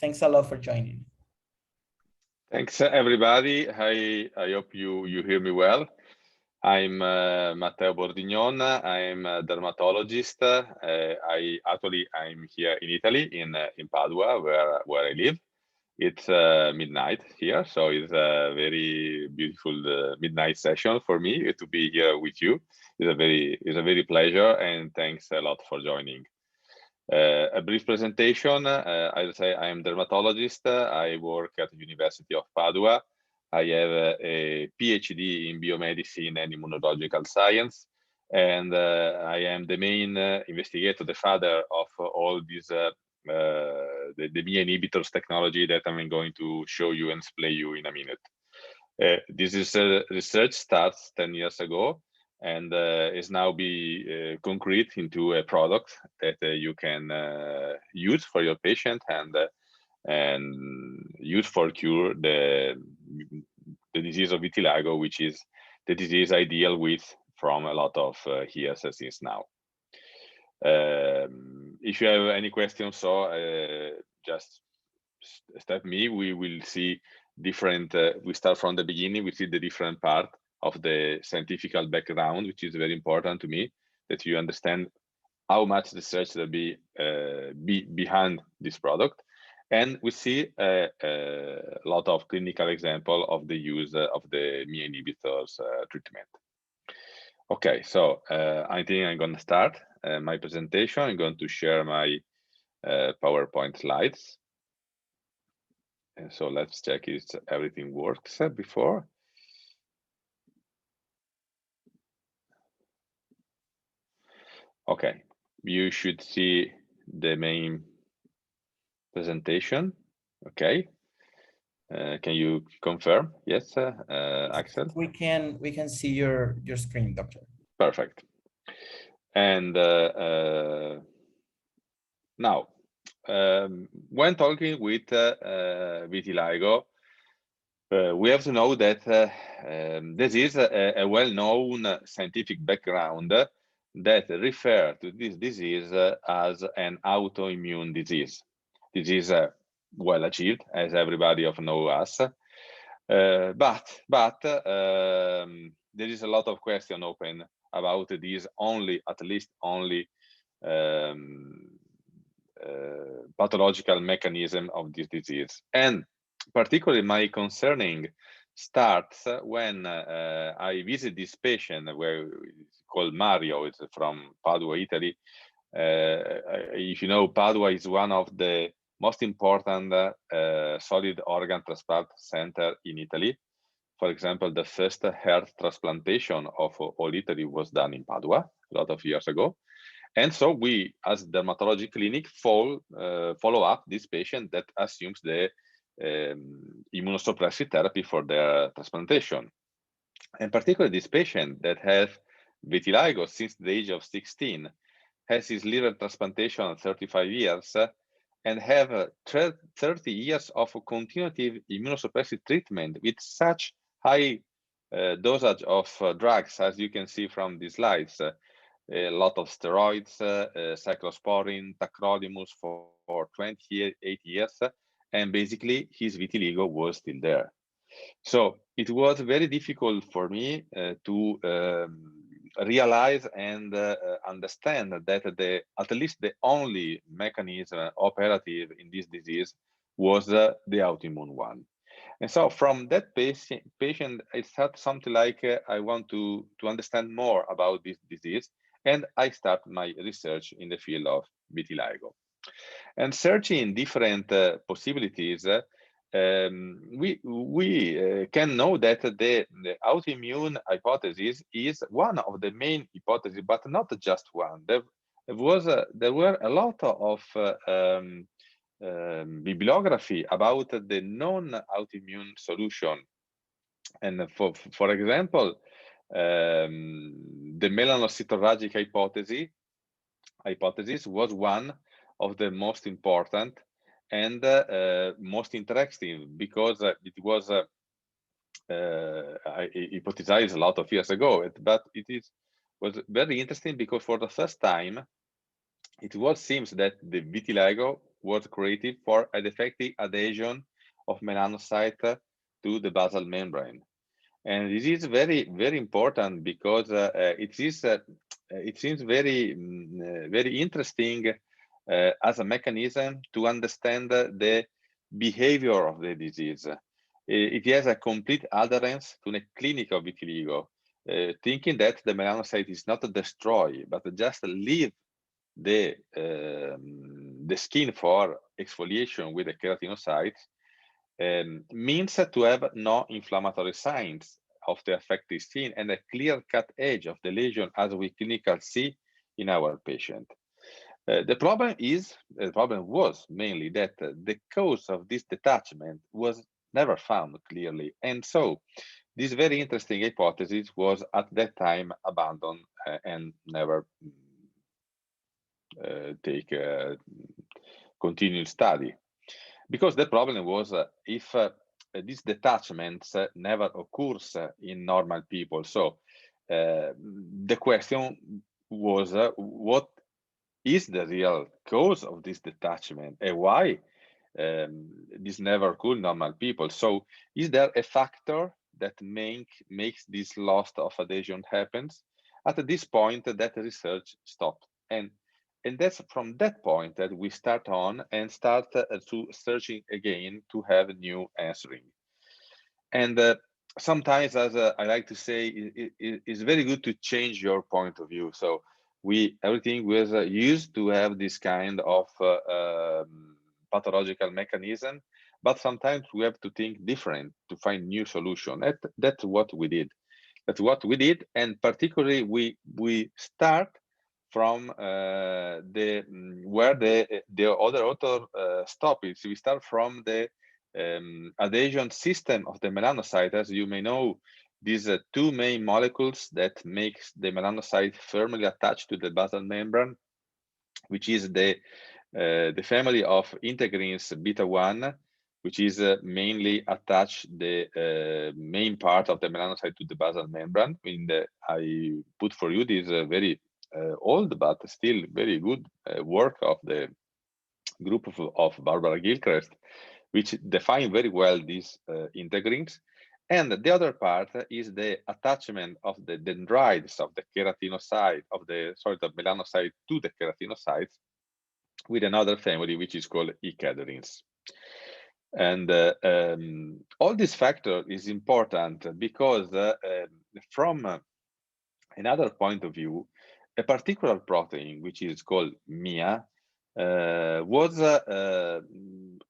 Thanks a lot for joining. Thanks, everybody. I hope you hear me well. I'm Mattei Bordignon. I'm a dermatologist. I'm here in Italy, in Padua, where I live. It's midnight here, so it's a very beautiful midnight session for me to be here with you. It's a very pleasure, and thanks a lot for joining. A brief presentation. I say I am dermatologist. I work at the University of Padua. I have a PhD in biomedicine and immunological science, and I am the main investigator, the father of all these the MIA inhibitors technology that I'm going to show you and display you in a minute. This is research starts 10 years ago, and is now be concrete into a product that you can use for your patient and use for cure the disease of vitiligo, which is the disease I deal with from a lot of years since now. If you have any questions, just step me. We will see different. We start from the beginning. We see the different part of the scientific background, which is very important to me, that you understand how much research will be behind this product. And we see a lot of clinical example of the use of the MIA inhibitors treatment. Okay, so I think I'm going to start my presentation. I'm going to share my PowerPoint slides. And so let's check if everything works before. Okay, you should see the main presentation. Okay, can you confirm? Yes, Axel. We can see your screen, doctor. Perfect. And now, when talking with vitiligo, we have to know that this is a well-known scientific background that refer to this disease as an autoimmune disease. This is well achieved, as everybody of know us, but there is a lot of question open about this at least only pathological mechanism of this disease. And particularly my concerning starts when I visit this patient, where it's called Mario. It's from Padua, Italy. If you know, Padua is one of the most important solid organ transplant center in Italy. For example, the first heart transplantation of all Italy was done in Padua a lot of years ago. And so we, as dermatology clinic, follow up this patient that assumes the immunosuppressive therapy for their transplantation. And particularly this patient that has vitiligo since the age of 16, has his liver transplantation at 35 years, and have 30 years of continuative immunosuppressive treatment with such high dosage of drugs, as you can see from these slides. A lot of steroids, cyclosporin, tacrolimus for 28 years, and basically his vitiligo was still there. So it was very difficult for me to realize and understand that at least the only mechanism operative in this disease was the autoimmune one. And so from that patient, it felt something like I want to understand more about this disease, and I start my research in the field of vitiligo. And searching different possibilities, we can know that the autoimmune hypothesis is one of the main hypotheses, but not just one. There were a lot of bibliography about the non-autoimmune solution. And for example, the melanocytorrhagic hypothesis was one of the most important and most interesting, because it was hypothesized a lot of years ago, but was very interesting because for the first time it seems that the vitiligo was created for a defective adhesion of melanocyte to the basal membrane. And this is very, very important because it seems very, very interesting as a mechanism to understand the behavior of the disease. It has a complete adherence to the clinic of vitiligo, thinking that the melanocyte is not destroyed, but just leave the skin for exfoliation with the keratinocytes, means to have no inflammatory signs of the affected skin and a clear-cut edge of the lesion, as we clinically see in our patient. The problem was mainly that the cause of this detachment was never found clearly, and so this very interesting hypothesis was at that time abandoned and never take continued study, because the problem was if these detachments never occurs in normal people. So the question was what is the real cause of this detachment and why this never occurred in normal people? So is there a factor that makes this loss of adhesion happens? At this point, that research stopped, and that's from that point that we start on and start to searching again to have new answering. And sometimes, as I like to say, it's very good to change your point of view. So everything was used to have this kind of pathological mechanism, but sometimes we have to think different to find new solution. That's what we did. That's what we did, and particularly we start from where the other author stopped. We start from the adhesion system of the melanocyte. As you may know, these are two main molecules that makes the melanocyte firmly attached to the basal membrane, which is the family of integrins beta 1, which is mainly attached the main part of the melanocyte to the basal membrane. I put for you this very old but still very good work of the group of Barbara Gilchrist, which define very well these integrins. And the other part is the attachment of the dendrites of the keratinocyte, the melanocyte to the keratinocytes with another family, which is called ecadherins. And all this factor is important because from another point of view, a particular protein, which is called MIA, was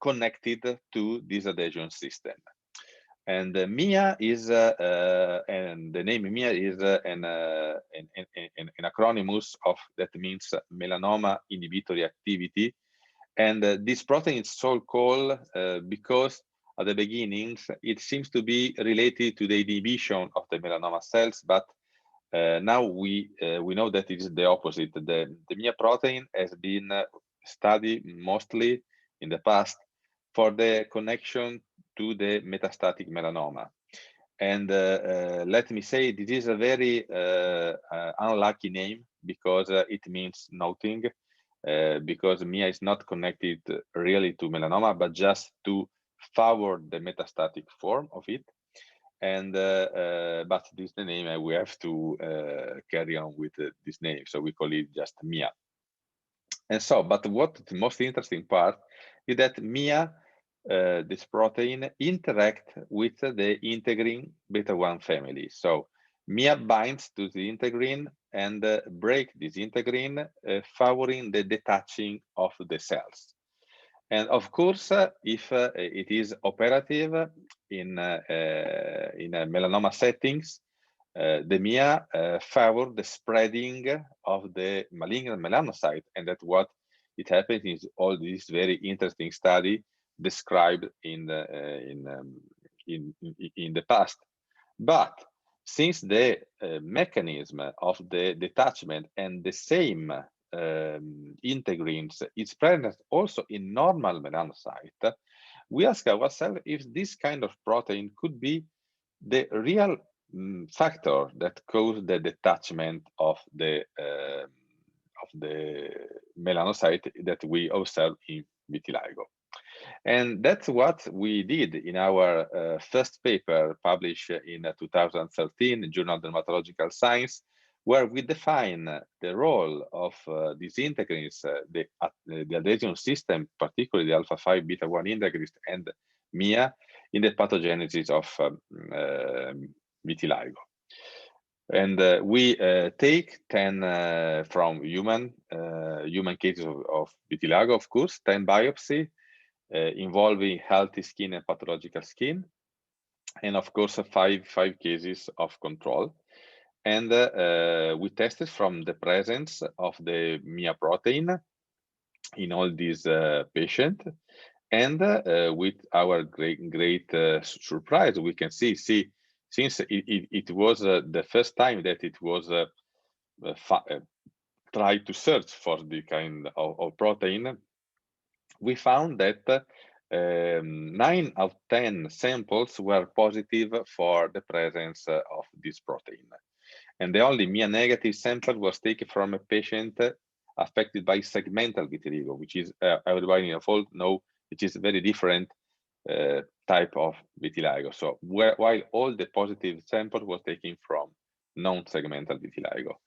connected to this adhesion system. And MIA is, and the name MIA is an acronym of that means melanoma inhibitory activity. And this protein is so called because at the beginning it seems to be related to the inhibition of the melanoma cells, but now we know that it is the opposite. The MIA protein has been studied mostly in the past for the connection to the metastatic melanoma. And let me say, this is a very unlucky name because it means nothing, because MIA is not connected really to melanoma, but just to favor the metastatic form of it. And but this is the name, and we have to carry on with this name, so we call it just MIA. And so, but what the most interesting part is that MIA, this protein, interact with the integrin beta 1 family. So MIA binds to the integrin and break this integrin, favoring the detaching of the cells. And of course, if it is operative in melanoma settings, the MIA favor the spreading of the malignant melanocyte, and that what it happens is all this very interesting study described in the past. But since the mechanism of the detachment and the same integrins is present also in normal melanocyte, we ask ourselves if this kind of protein could be the real factor that caused the detachment of the melanocyte that we observe vitiligo. And that's what we did in our first paper published in 2013 in Journal of Dermatological Science, where we define the role of these integrins, the adhesion system, particularly the alpha-5 beta-1 integrins and MIA, in the pathogenesis of vitiligo. And we take 10 from human cases of vitiligo, of course, 10 biopsy involving healthy skin and pathological skin, and of course, five cases of control. And we tested from the presence of the MIA protein in all these patients. And with our great surprise, we can see since it was the first time that it was tried to search for the kind of protein, we found that 9 out of 10 samples were positive for the presence of this protein. And the only MIA negative sample was taken from a patient affected by segmental vitiligo, which is, everybody in the field know, which is a very different type of vitiligo. So while all the positive samples was taken from non-segmental vitiligo.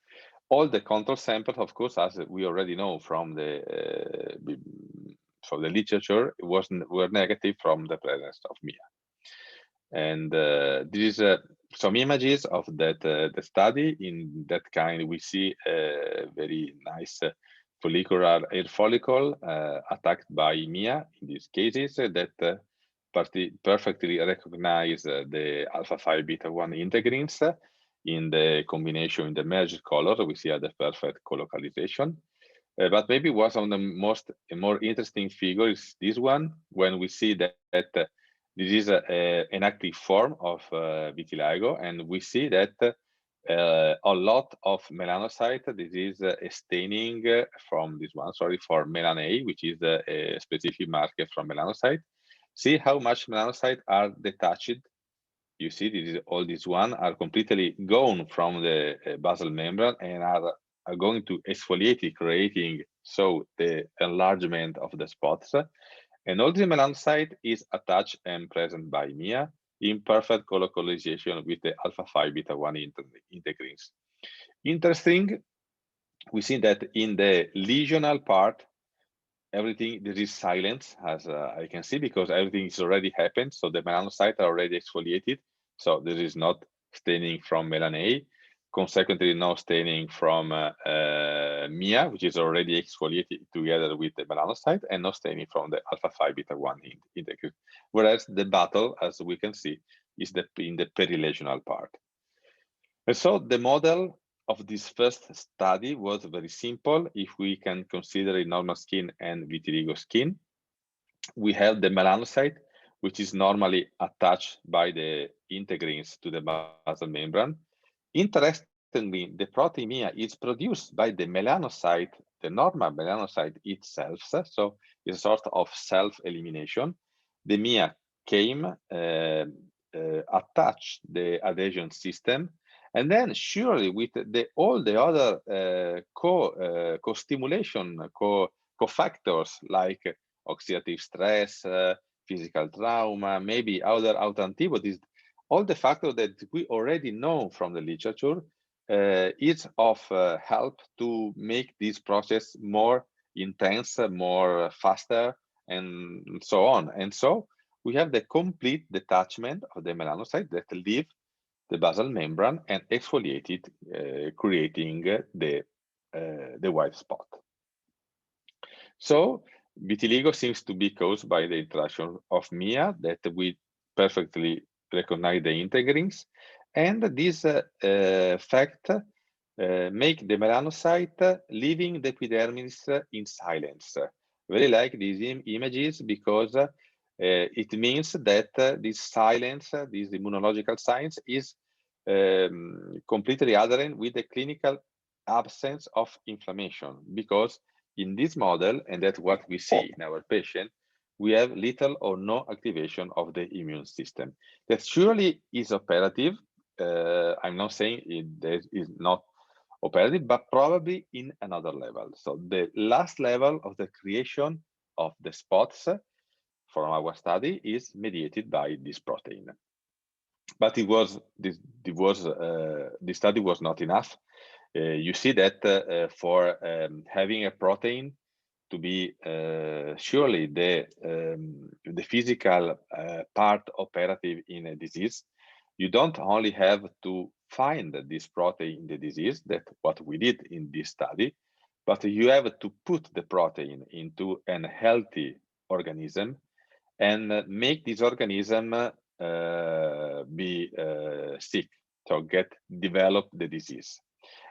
All the control samples, of course, as we already know from the literature, were negative from the presence of MIA. And this is some images of that the study. In that kind, we see a very nice follicular hair follicle attacked by MIA in these cases that perfectly recognize the alpha-5 beta-1 integrins in the combination in the merged color. We see the perfect colocalization. But maybe one of the more interesting figures is this one, when we see that this is an active form of vitiligo, and we see that a lot of melanocyte. This is a staining from this one, sorry, for melan A, which is a specific marker from melanocyte. See how much melanocyte are detached. You see, all these one are completely gone from the basal membrane and are going to exfoliate it, creating so the enlargement of the spots. And all the melanocyte is attached and present by MIA in perfect colocalization with the alpha-5 beta-1 integrins. Interesting, we see that in the lesional part, everything, there is silence, as I can see, because everything is already happened. So the melanocytes are already exfoliated. So there is not staining from melan A. Consequently, no staining from MIA, which is already exfoliated together with the melanocyte, and no staining from the alpha-5 beta-1 integrin. Whereas the battle, as we can see, is in the perilesional part. And so the model of this first study was very simple. If we can consider normal skin and vitiligo skin, we have the melanocyte, which is normally attached by the integrins to the basal membrane. Interestingly, the protein MIA is produced by the melanocyte, the normal melanocyte itself. So it's a sort of self-elimination. The MIA came, attached the adhesion system, and then surely with all the other co-stimulation, cofactors like oxidative stress, physical trauma, maybe other autoantibodies, all the factors that we already know from the literature is of help to make this process more intense, more faster, and so on. And so we have the complete detachment of the melanocyte that leave the basal membrane and exfoliate it, creating the white spot. So vitiligo seems to be caused by the interaction of MIA that we perfectly recognize the integrins, and this fact make the melanocyte leaving the epidermis in silence. Very like these images, because it means that this silence, this immunological silence, is completely adherent with the clinical absence of inflammation, because in this model, and that's what we see in our patient, we have little or no activation of the immune system. That surely is operative. I'm not saying it is not operative, but probably in another level. So the last level of the creation of the spots from our study is mediated by this protein. But this study was not enough. You see that for having a protein to be surely the physical part operative in a disease, you don't only have to find this protein in the disease, that's what we did in this study, but you have to put the protein into a healthy organism and make this organism be sick, to develop the disease.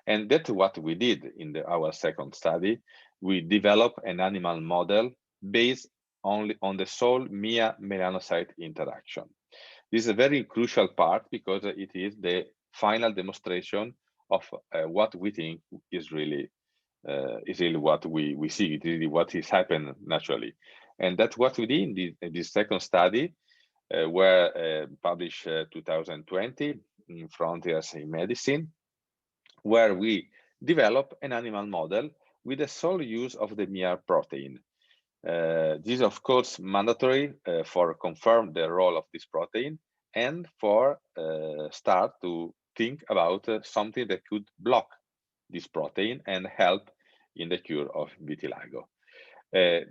And that's what we did in our second study. We developed an animal model based only on the sole Mia melanocyte interaction. This is a very crucial part because it is the final demonstration of what we think is really what we see. It is really what is happening naturally. And that's what we did in this second study, where published 2020 in Frontiers in Medicine, where we develop an animal model with the sole use of the Mia protein. This is of course mandatory for confirm the role of this protein and for start to think about something that could block this protein and help in the cure of vitiligo. The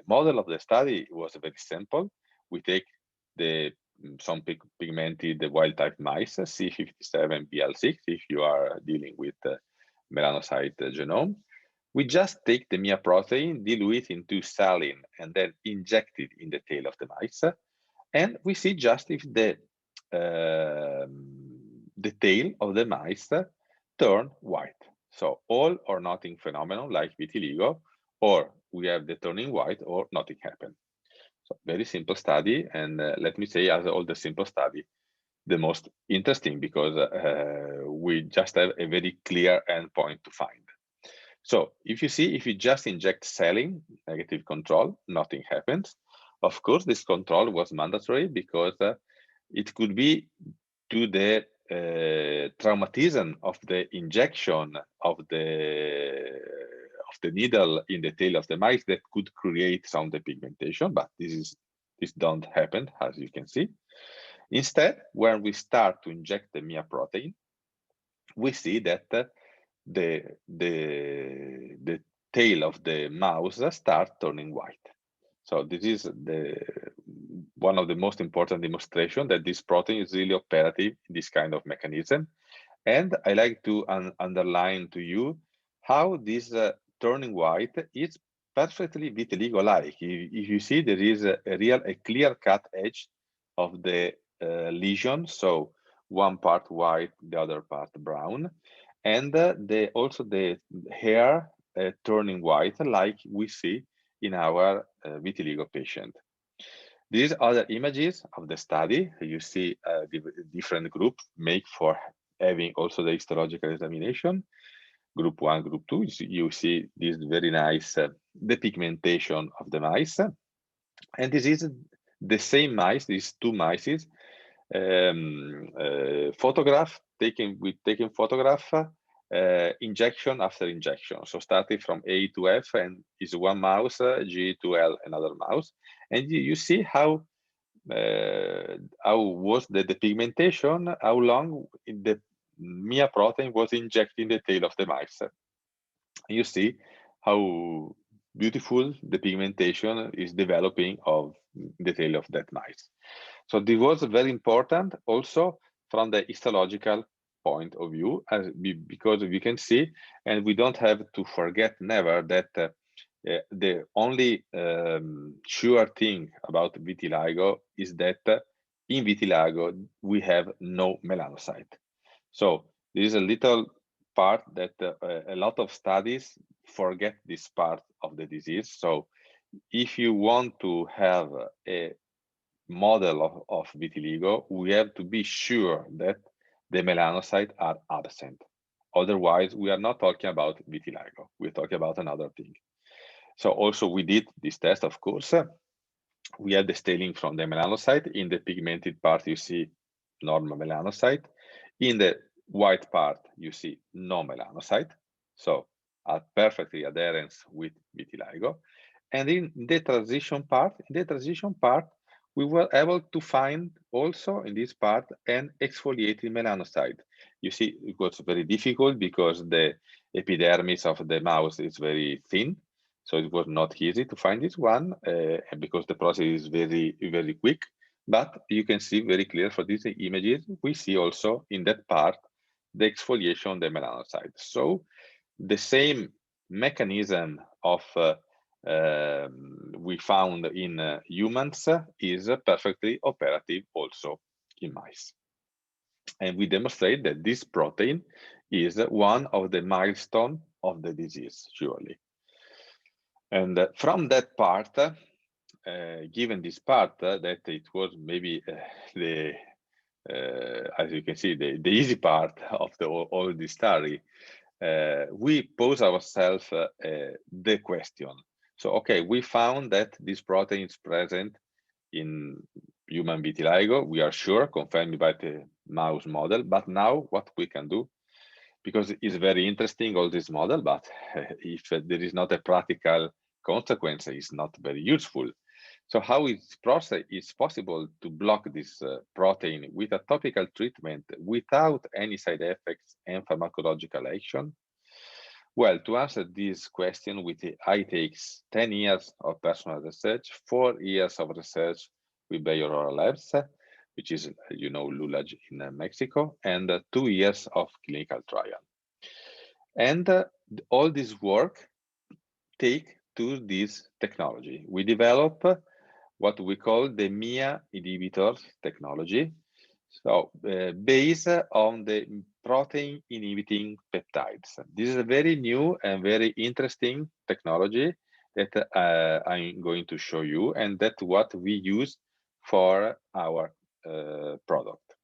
model of the study was very simple. We take some pigmented wild type mice, C57BL6, if you are dealing with melanocyte genome. We just take the Mia protein, dilute it into saline, and then inject it in the tail of the mice. And we see just if the tail of the mice turn white. So all or nothing phenomenon like vitiligo, or we have the turning white or nothing happened. So very simple study, and let me say, as all the simple study, the most interesting because we just have a very clear endpoint to find. So if you just inject saline, negative control, nothing happens. Of course, this control was mandatory because it could be to the traumatism of the injection of the needle in the tail of the mice that could create some depigmentation, but this don't happen, as you can see. Instead, when we start to inject the Mia protein, we see that the tail of the mouse start turning white. So this is one of the most important demonstration that this protein is really operative in this kind of mechanism. And I like to underline to you how this turning white is perfectly vitiligo-like. If you see, there is a clear-cut edge of the lesion, so one part white, the other part brown, and also the hair turning white, like we see in our vitiligo patient. These other images of the study, you see the different groups make for having also the histological examination. Group 1, group 2, you see this very nice depigmentation of the mice. And this is the same mice, these two mice, photograph, taken photograph, injection after injection. So starting from A to F, and is one mouse, G to L, another mouse. And you see how was the depigmentation, how long the Mia protein was injected in the tail of the mice. You see how beautiful the pigmentation is developing of the tail of that mice. So this was very important also from the histological point of view, because we can see, and we don't have to forget never that the only sure thing about vitiligo is that in vitiligo we have no melanocyte. So there is a little part that a lot of studies forget this part of the disease. So if you want to have a model of vitiligo, we have to be sure that the melanocytes are absent. Otherwise, we are not talking about vitiligo. We're talking about another thing. So also we did this test, of course. We had the staining from the melanocyte. In the pigmented part, you see normal melanocyte. In the white part, you see no melanocyte. So are perfectly adherent with vitiligo. And in the transition part, we were able to find also in this part an exfoliating melanocyte. You see, it was very difficult because the epidermis of the mouse is very thin. So it was not easy to find this one and because the process is very, very quick. But you can see very clear for these images, we see also in that part the exfoliation of the melanocyte. So the same mechanism of we found in humans is perfectly operative also in mice. And we demonstrate that this protein is one of the milestones of the disease, surely. And from that part, given this part, that it was maybe the as you can see, the easy part of all this study, we pose ourselves the question. So, okay, we found that this protein is present in human vitiligo. We are sure, confirmed by the mouse model. But now, what we can do, because it's very interesting all this model, but if there is not a practical consequence, it's not very useful. So how is possible to block this protein with a topical treatment without any side effects and pharmacological action? Well, to answer this question, it takes 10 years of personal research, 4 years of research with Bayer Labs, which is, you know, Lulaj in Mexico, and 2 years of clinical trial. And all this work take to this technology. We develop what we call the MIA inhibitors technology. So based on the protein inhibiting peptides. This is a very new and very interesting technology that I'm going to show you, and that's what we use for our product.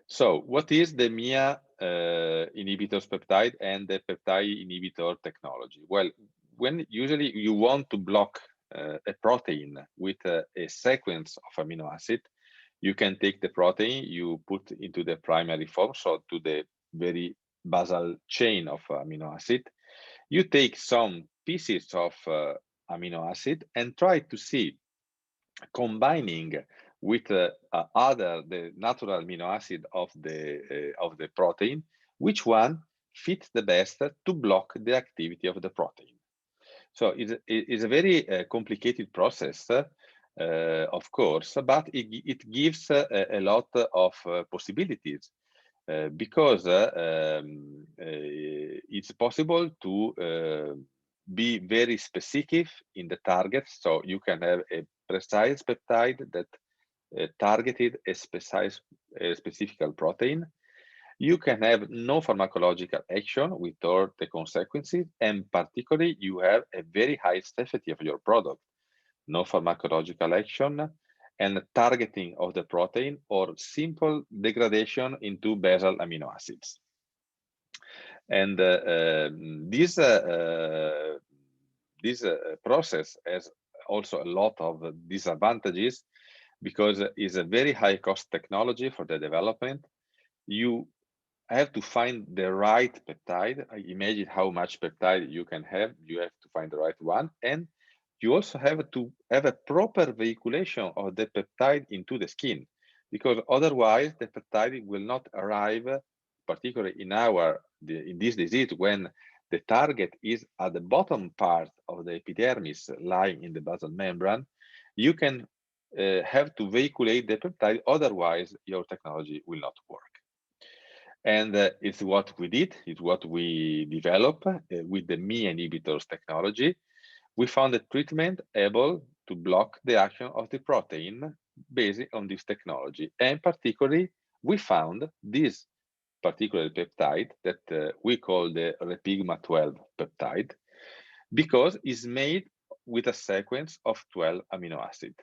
So what is the MIA inhibitors peptide and the peptide inhibitor technology? Well, when usually you want to block a protein with a sequence of amino acid, you can take the protein, you put into the primary form, so to the very basal chain of amino acid. You take some pieces of amino acid and try to see, combining with the natural amino acid of the protein, which one fits the best to block the activity of the protein. So it's a very complicated process, of course, but it gives a lot of possibilities because it's possible to be very specific in the target. So you can have a precise peptide that targeted a specific protein. You can have no pharmacological action without the consequences, and particularly you have a very high safety of your product. No pharmacological action and targeting of the protein or simple degradation into basal amino acids. And this process has also a lot of disadvantages because it's a very high cost technology for the development. You have to find the right peptide. I imagine how much peptide you can have. You have to find the right one. And you also have to have a proper veiculation of the peptide into the skin, because otherwise the peptide will not arrive, particularly in this disease, when the target is at the bottom part of the epidermis lying in the basal membrane. You can have to veiculate the peptide, otherwise your technology will not work. And it's what we did, it's what we developed with the MIA inhibitors technology. We found a treatment able to block the action of the protein based on this technology. And particularly, we found this particular peptide that we call the Repigment12 peptide, because it's made with a sequence of 12 amino acids.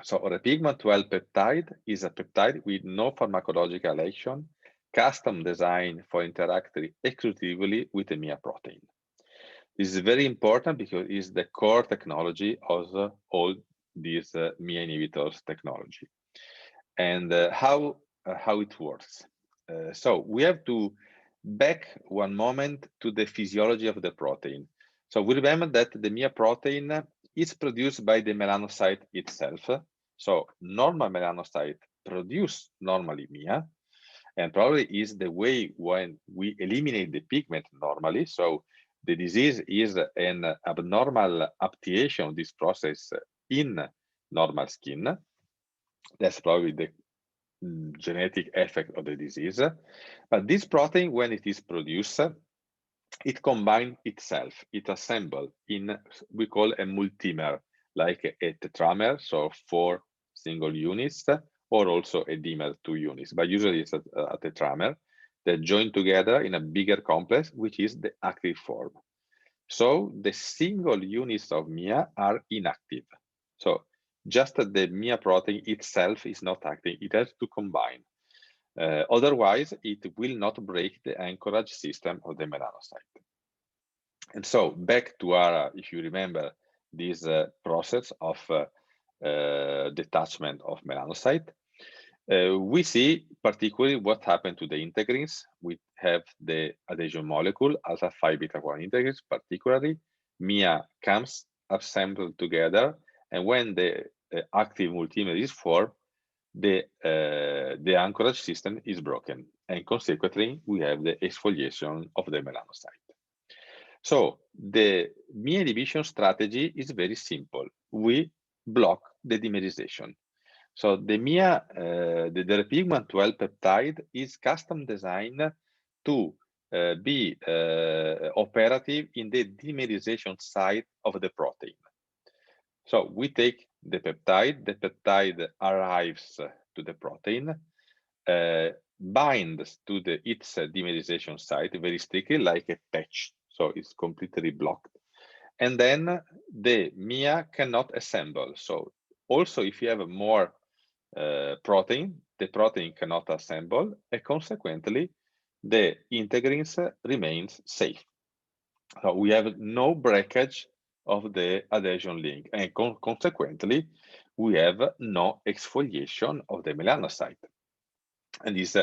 So Repigment12 peptide is a peptide with no pharmacological action, custom designed for interacting exclusively with the MIA protein. This is very important because it's the core technology of all these MIA inhibitors technology. And how it works. So we have to back one moment to the physiology of the protein. So we remember that the MIA protein is produced by the melanocyte itself. So normal melanocyte produce normally MIA, and probably is the way when we eliminate the pigment normally. So the disease is an abnormal activation of this process in normal skin. That's probably the genetic effect of the disease. But this protein, when it is produced, it combines itself, it assembles in, we call a multimer, like a tetramer, so 4 single units, or also a dimer, 2 units. But usually it's a tetramer that join together in a bigger complex, which is the active form. So the single units of MIA are inactive. So just the MIA protein itself is not active, it has to combine. Otherwise, it will not break the anchorage system of the melanocyte. And so back to our, if you remember, this process of detachment of melanocyte, we see particularly what happened to the integrins. We have the adhesion molecule, alpha 5 beta 1 integrins, particularly MIA comes assembled together, and when the active multimer is formed, the anchorage system is broken, and consequently we have the exfoliation of the melanocyte. So the MIA inhibition strategy is very simple. We block the dimerization. So the MIA, the Repigment12 peptide is custom designed to be operative in the dimerization site of the protein. So we take the peptide arrives to the protein, binds to its dimerization site very strictly, like a patch. So it's completely blocked. And then the MIA cannot assemble. So also if you have more protein, the protein cannot assemble, and consequently the integrins remains safe. So we have no breakage of the adhesion link, and consequently we have no exfoliation of the melanocyte. And this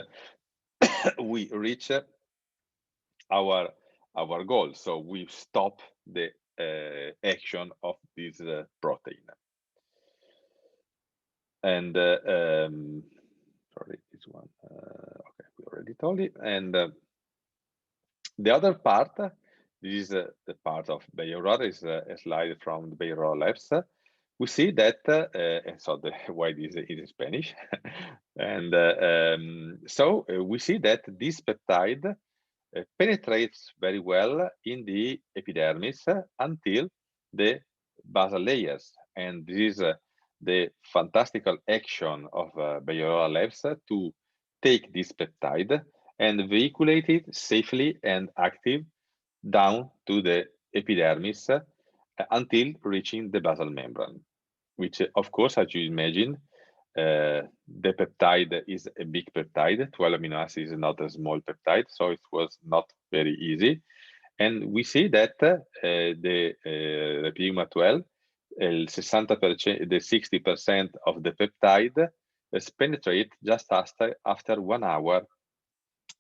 we reach our goal. So we stop the action of this protein. And sorry, this one. Okay, we already told it. And the other part, this is the part of behavioral, is a slide from the behavioral labs. We see that, and so why this is in Spanish. And so we see that this peptide penetrates very well in the epidermis until the basal layers. And this is the fantastical action of behavioral labs to take this peptide and vehiculate it safely and active down to the epidermis until reaching the basal membrane, which of course, as you imagine, the peptide is a big peptide. 12 amino acids is not a small peptide, so it was not very easy. And we see that the Repigment12, the 60% of the peptide is penetrate just after 1 hour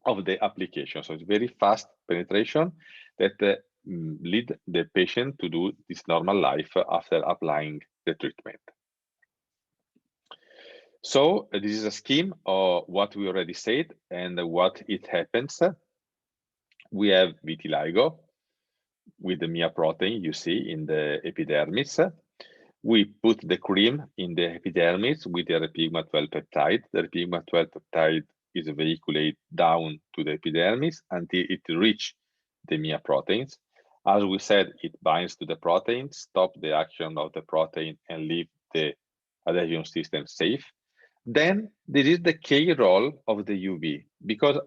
of the application. So it's very fast penetration that lead the patient to do this normal life after applying the treatment. So this is a scheme of what we already said and what it happens. We have vitiligo with the MIA protein you see in the epidermis. We put the cream in the epidermis with the Repigment12 peptide. The Repigment12 peptide is vehiculated down to the epidermis until it reaches the MIA proteins. As we said, it binds to the protein, stop the action of the protein, and leave the adhesion system safe. Then this is the key role of the UV, because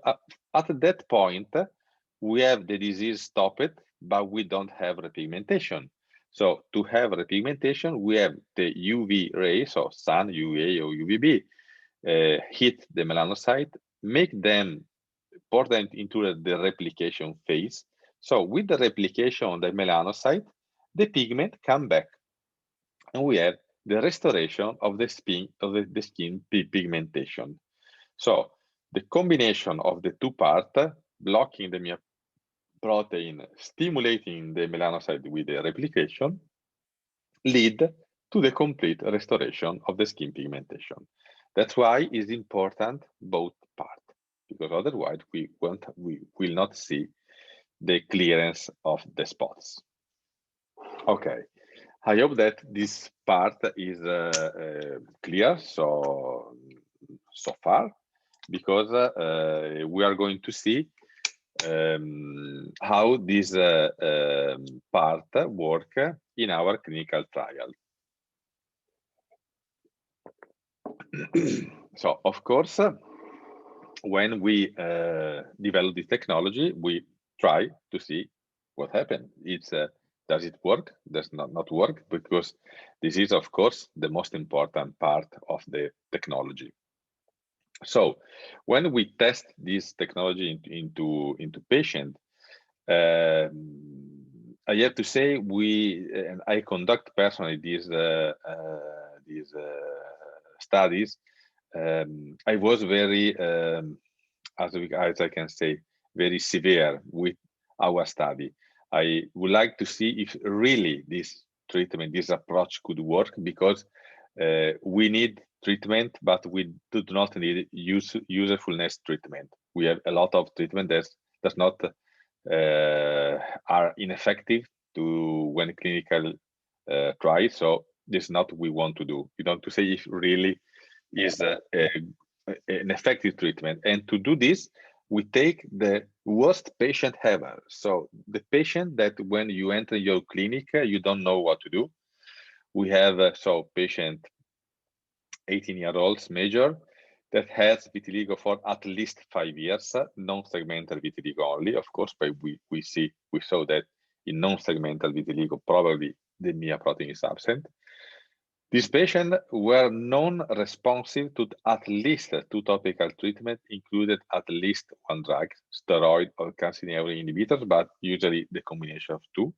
at that point, we have the disease stopped, but we don't have repigmentation. So to have repigmentation, we have the UV rays, so sun, UVA or UVB, hit the melanocyte, make them pour them into the replication phase. So with the replication of the melanocyte, the pigment come back, and we have the restoration of the skin pigmentation. So the combination of the two parts blocking the MIA protein, stimulating the melanocyte with the replication, lead to the complete restoration of the skin pigmentation. That's why it's important both parts, because otherwise we will not see the clearance of the spots. Okay, I hope that this part is clear so far, because we are going to see how this part work in our clinical trial. So, of course, when we develop this technology, we try to see what happened. It's does it work? Does not work? Because this is, of course, the most important part of the technology. So, when we test this technology into patient, I have to say and I conduct personally these studies. I was very, as I can say, very severe with our study. I would like to see if really this treatment, this approach could work, because we need treatment, but we do not need usefulness treatment. We have a lot of treatment that does not are ineffective to when clinical trials. So this is not what we want to do. We want to say if really is an effective treatment. And to do this, we take the worst patient ever. So the patient that when you enter your clinic, you don't know what to do. We have so patient 18-year-olds major that has vitiligo for at least 5 years, non-segmental vitiligo only, of course, but we saw that in non-segmental vitiligo, probably the MIA protein is absent. These patients were non-responsive to at least 2 topical treatments, included at least 1 drug, steroid or calcineurin inhibitors, but usually the combination of 2.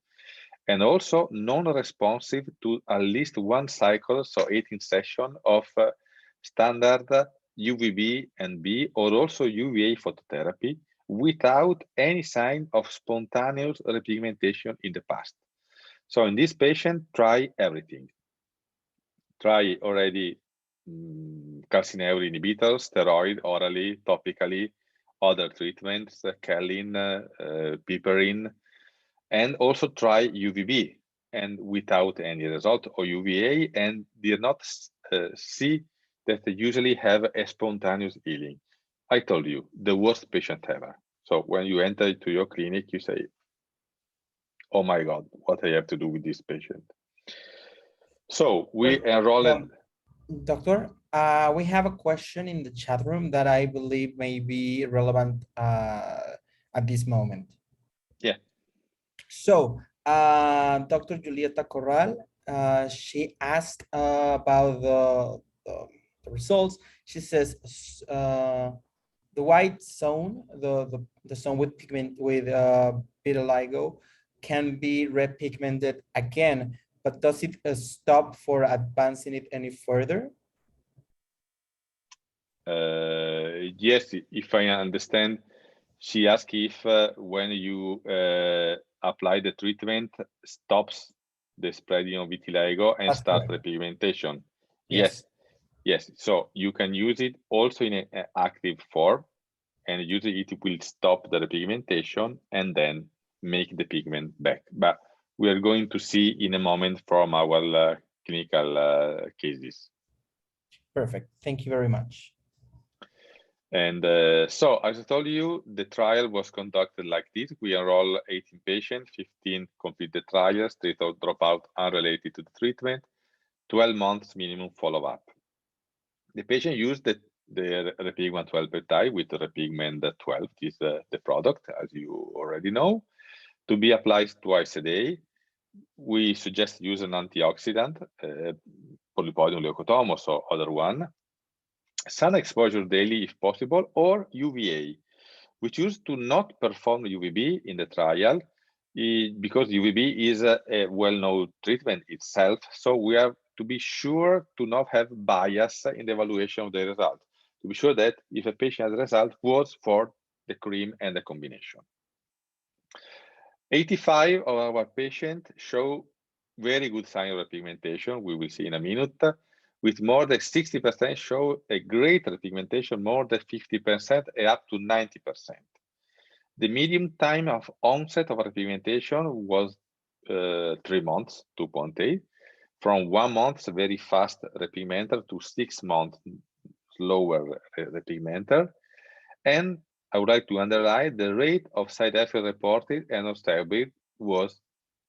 And also non-responsive to at least 1 cycle, so 18 sessions of standard UVB and B, or also UVA phototherapy, without any sign of spontaneous repigmentation in the past. So in this patient, try everything. Try already calcineurin inhibitors, steroid, orally, topically, other treatments, Kelin, piperine, and also try UVB and without any result, or UVA, and did not see that they usually have a spontaneous healing. I told you, the worst patient ever. So when you enter into your clinic, you say, oh my God, what I have to do with this patient? So we enrolled. Doctor, we have a question in the chat room that I believe may be relevant at this moment. Yeah. So, Dr. Julieta Corral, she asked about the results. She says the white zone, the zone with vitiligo, can be repigmented again, but does it stop for advancing it any further? Yes, if I understand, she asked if when you apply the treatment, stops the spreading of vitiligo and start repigmentation. Yes. Yes, so you can use it also in an active form, and usually it will stop the repigmentation and then make the pigment back. But we are going to see in a moment from our clinical cases. Perfect. Thank you very much. And so, as I told you, the trial was conducted like this. We enroll 18 patients, 15 complete the trials, 3 drop out unrelated to the treatment, 12 months minimum follow-up. The patient used the Repigment12 peptide with the Repigment12, is the product, as you already know, to be applied twice a day. We suggest use an antioxidant, Polypodium leucotomos or other one, sun exposure daily if possible, or UVA. We choose to not perform UVB in the trial because UVB is a well-known treatment itself, so we have to be sure to not have bias in the evaluation of the result, to be sure that if a patient has result was for the cream, and the combination. 85 of our patients show very good sign of repigmentation. We will see in a minute. With more than 60% show a great repigmentation, more than 50% and up to 90%. The median time of onset of repigmentation was 3 months, 2.8. From 1 month, very fast repigmenter, to 6 months, slower repigmenter. And I would like to underline the rate of side effect reported and observed was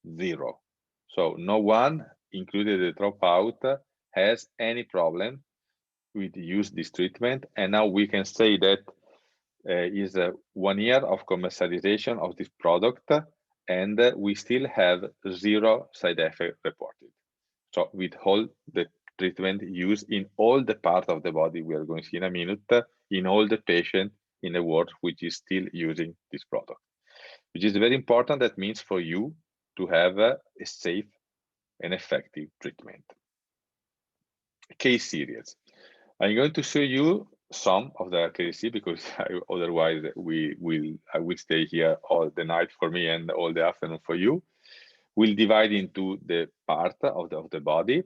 0. So no one, including the dropout, has any problem with use this treatment. And now we can say that is 1 year of commercialization of this product, and we still have 0 side effect reported. So with all the treatment used in all the parts of the body, we are going to see in a minute, in all the patients in the world which is still using this product, which is very important. That means for you to have a safe and effective treatment. Case series. I'm going to show you some of the cases because otherwise I will stay here all the night for me and all the afternoon for you. We'll divide into the part of the body.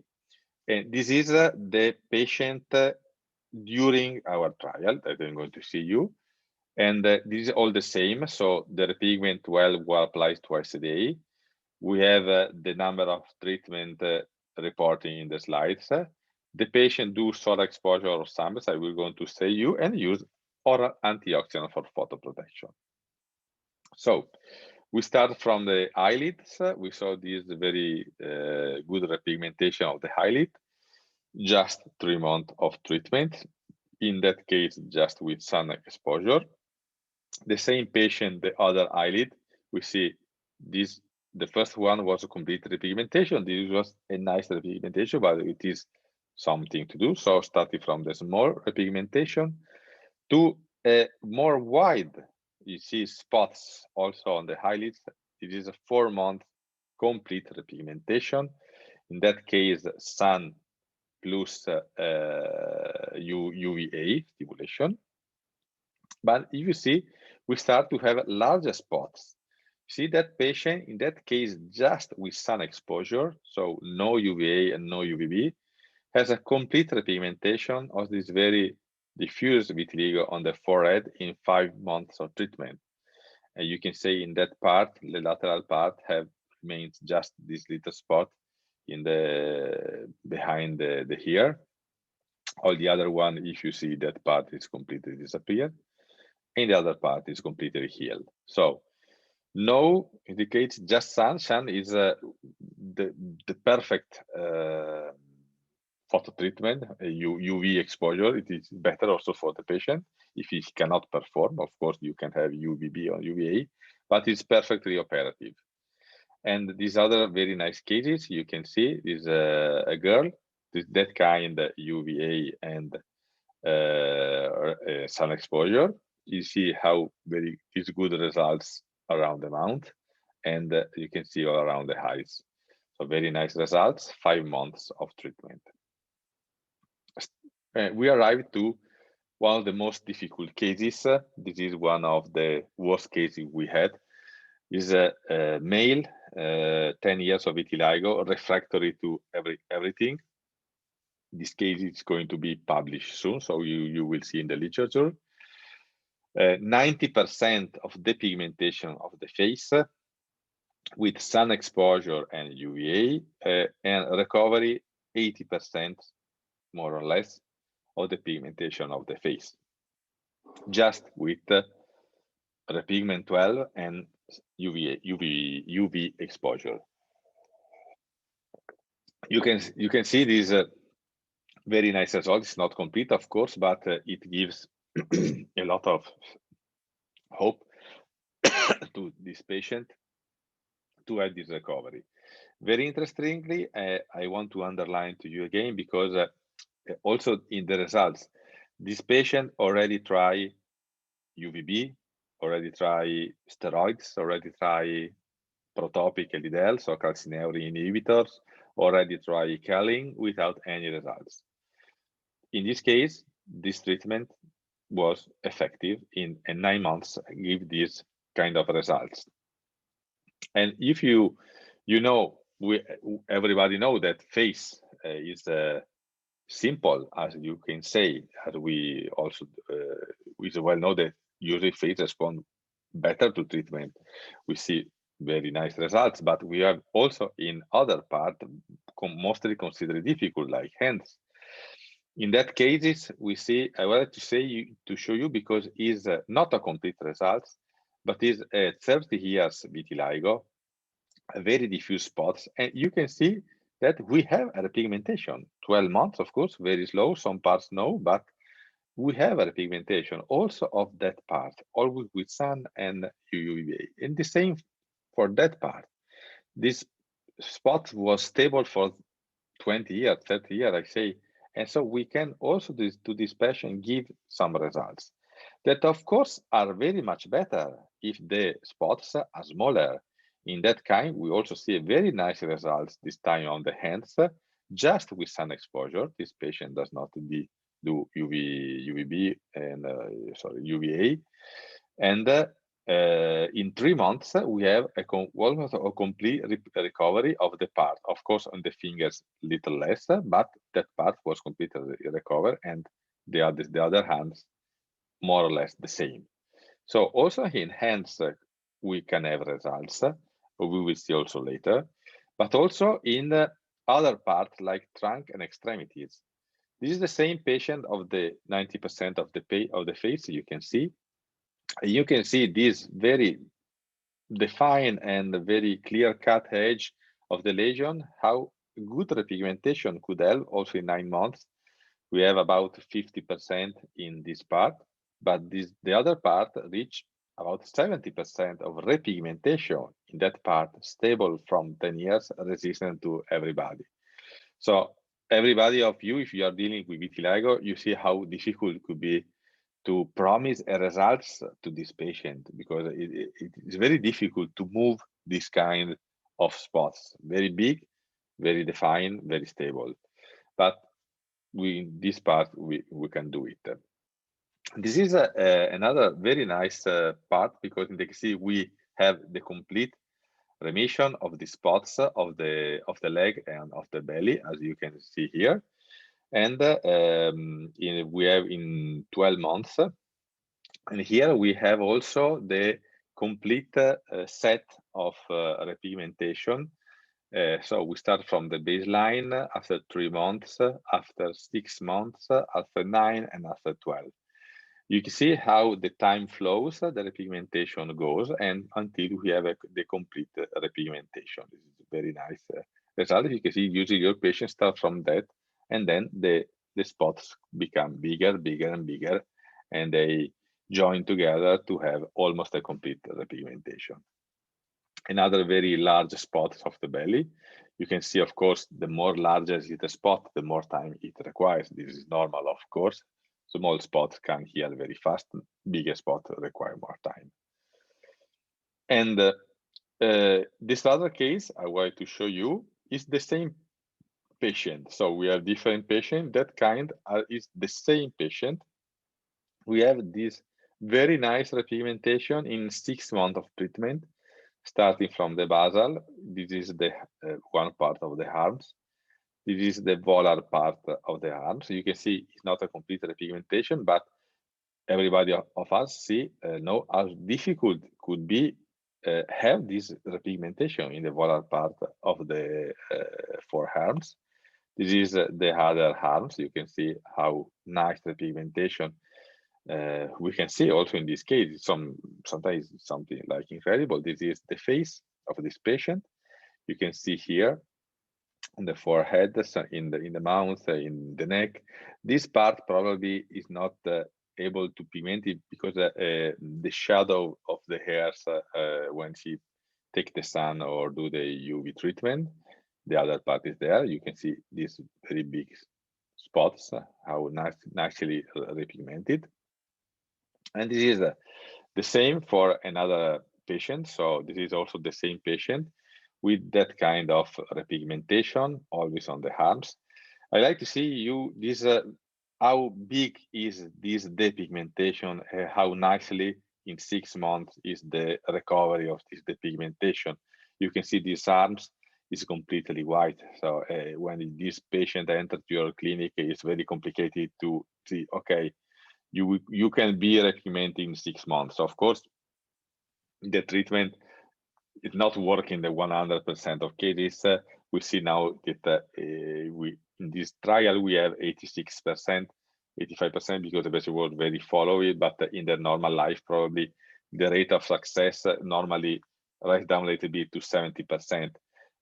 And this is the patient during our trial that I'm going to see you. And this is all the same. So the Repigment12 will apply twice a day. We have the number of treatment reporting in the slides. The patient do solar exposure or samples. I will go to say you and use oral antioxidant for photoprotection. So we start from the eyelids. We saw this very good repigmentation of the eyelid. Just 3 months of treatment. In that case, just with sun exposure. The same patient, the other eyelid, we see this. The first one was a complete repigmentation. This was a nice repigmentation, but it is something to do. So starting from the small repigmentation to a more wide, you see spots also on the eyelids. It is a 4-month complete repigmentation. In that case, sun plus UVA stimulation. But if you see, we start to have larger spots. See that patient, in that case, just with sun exposure, so no UVA and no UVB, has a complete repigmentation of this very diffuse vitiligo on the forehead in 5 months of treatment. And you can say in that part, the lateral part remains just this little spot in the behind the ear. All the other one, if you see that part is completely disappeared, and the other part is completely healed. So no indicates just sun. Sun is the perfect photo treatment, UV exposure. It is better also for the patient if he cannot perform. Of course, you can have UVB or UVA, but it's perfectly operative. And these other very nice cases you can see is a girl with that kind of UVA and sun exposure. You see how very is good results around the mouth, and you can see all around the eyes. So very nice results, 5 months of treatment. We arrived to one of the most difficult cases. This is one of the worst cases we had. Is a male, 10 years of vitiligo, refractory to everything. This case is going to be published soon, so you will see in the literature. 90% of depigmentation of the face with sun exposure and UVA, and recovery 80% more or less of the pigmentation of the face, just with Repigment12 and UV exposure. You can see this very nice result. It's not complete, of course, but it gives a lot of hope to this patient to have this recovery. Very interestingly, I want to underline to you again, because also in the results, this patient already tried UVB, already tried steroids, already tried protopic LDL, so calcineurin inhibitors, already tried Kelling without any results. In this case, this treatment was effective in 9 months, give these kind of results. And if you know, everybody know that face is simple, as you can say, as we also we well know that usually face respond better to treatment. We see very nice results, but we have also in other part mostly considered difficult, like hands. In that cases, we see, I wanted to say to show you, because is not a complete result, but is 30 years vitiligo, a very diffuse spots, and you can see that we have a repigmentation. 12 months, of course, very slow, some parts no, but we have a repigmentation also of that part, always with sun and UVA. And the same for that part. This spot was stable for 20 years, 30 years, I say. And so we can also to this patient give some results that, of course, are very much better if the spots are smaller. In that kind, we also see very nice results this time on the hands, just with sun exposure. This patient does not do UVB and UVA. And in 3 months, we have almost a complete recovery of the part. Of course, on the fingers, little less, but that part was completely recovered, and the other hands more or less the same. So also in hands, we can have results. We will see also later, but also in other parts like trunk and extremities. This is the same patient of the 90% of the face. You can see this very defined and very clear-cut edge of the lesion. How good repigmentation could help also in 9 months. We have about 50% in this part, but the other part reach about 70% of repigmentation in that part, stable from 10 years, resistant to everybody. So everybody of you, if you are dealing with vitiligo, you see how difficult it could be to promise a results to this patient, because it's very difficult to move this kind of spots. Very big, very defined, very stable. But this part, we can do it. This is another very nice part, because in the see we have the complete remission of the spots of the leg and of the belly, as you can see here. And we have in 12 months. And here we have also the complete set of repigmentation. So we start from the baseline after 3 months, after 6 months, after 9, and after 12. You can see how the time flows, the repigmentation goes, and until we have the complete repigmentation. This is a very nice result. You can see usually your patients start from that, and then the spots become bigger, bigger, and bigger, and they join together to have almost a complete repigmentation. Another very large spot of the belly. You can see, of course, the more larger is the spot, the more time it requires. This is normal, of course. Small spots can heal very fast. Bigger spots require more time. And this other case I wanted to show you is the same patient. So we have different patient. That kind is the same patient. We have this very nice repigmentation in 6 months of treatment, starting from the basal. This is the one part of the arms. This is the volar part of the arm. So you can see it's not a complete repigmentation, but everybody of us know how difficult could be have this repigmentation in the volar part of the forearms. This is the other arms. You can see how nice repigmentation we can see also in this case. Sometimes something like incredible. This is the face of this patient. You can see here in the forehead, in the mouth, in the neck. This part probably is not able to pigment it because the shadow of the hairs when she take the sun or do the UV treatment. The other part is there. You can see these very big spots, how nicely repigmented. And this is the same for another patient. So this is also the same patient with that kind of repigmentation, always on the arms. I like to see you this how big is this depigmentation, how nicely in 6 months is the recovery of this depigmentation. You can see these arms is completely white. So when this patient enters your clinic, it's very complicated to see, okay, you can be repigmenting in 6 months. Of course, the treatment is not working the 100% of cases. We see now that we in this trial we have 86%, 85% because the patient was very followed, but in their normal life probably the rate of success normally rise down a little bit to 70%.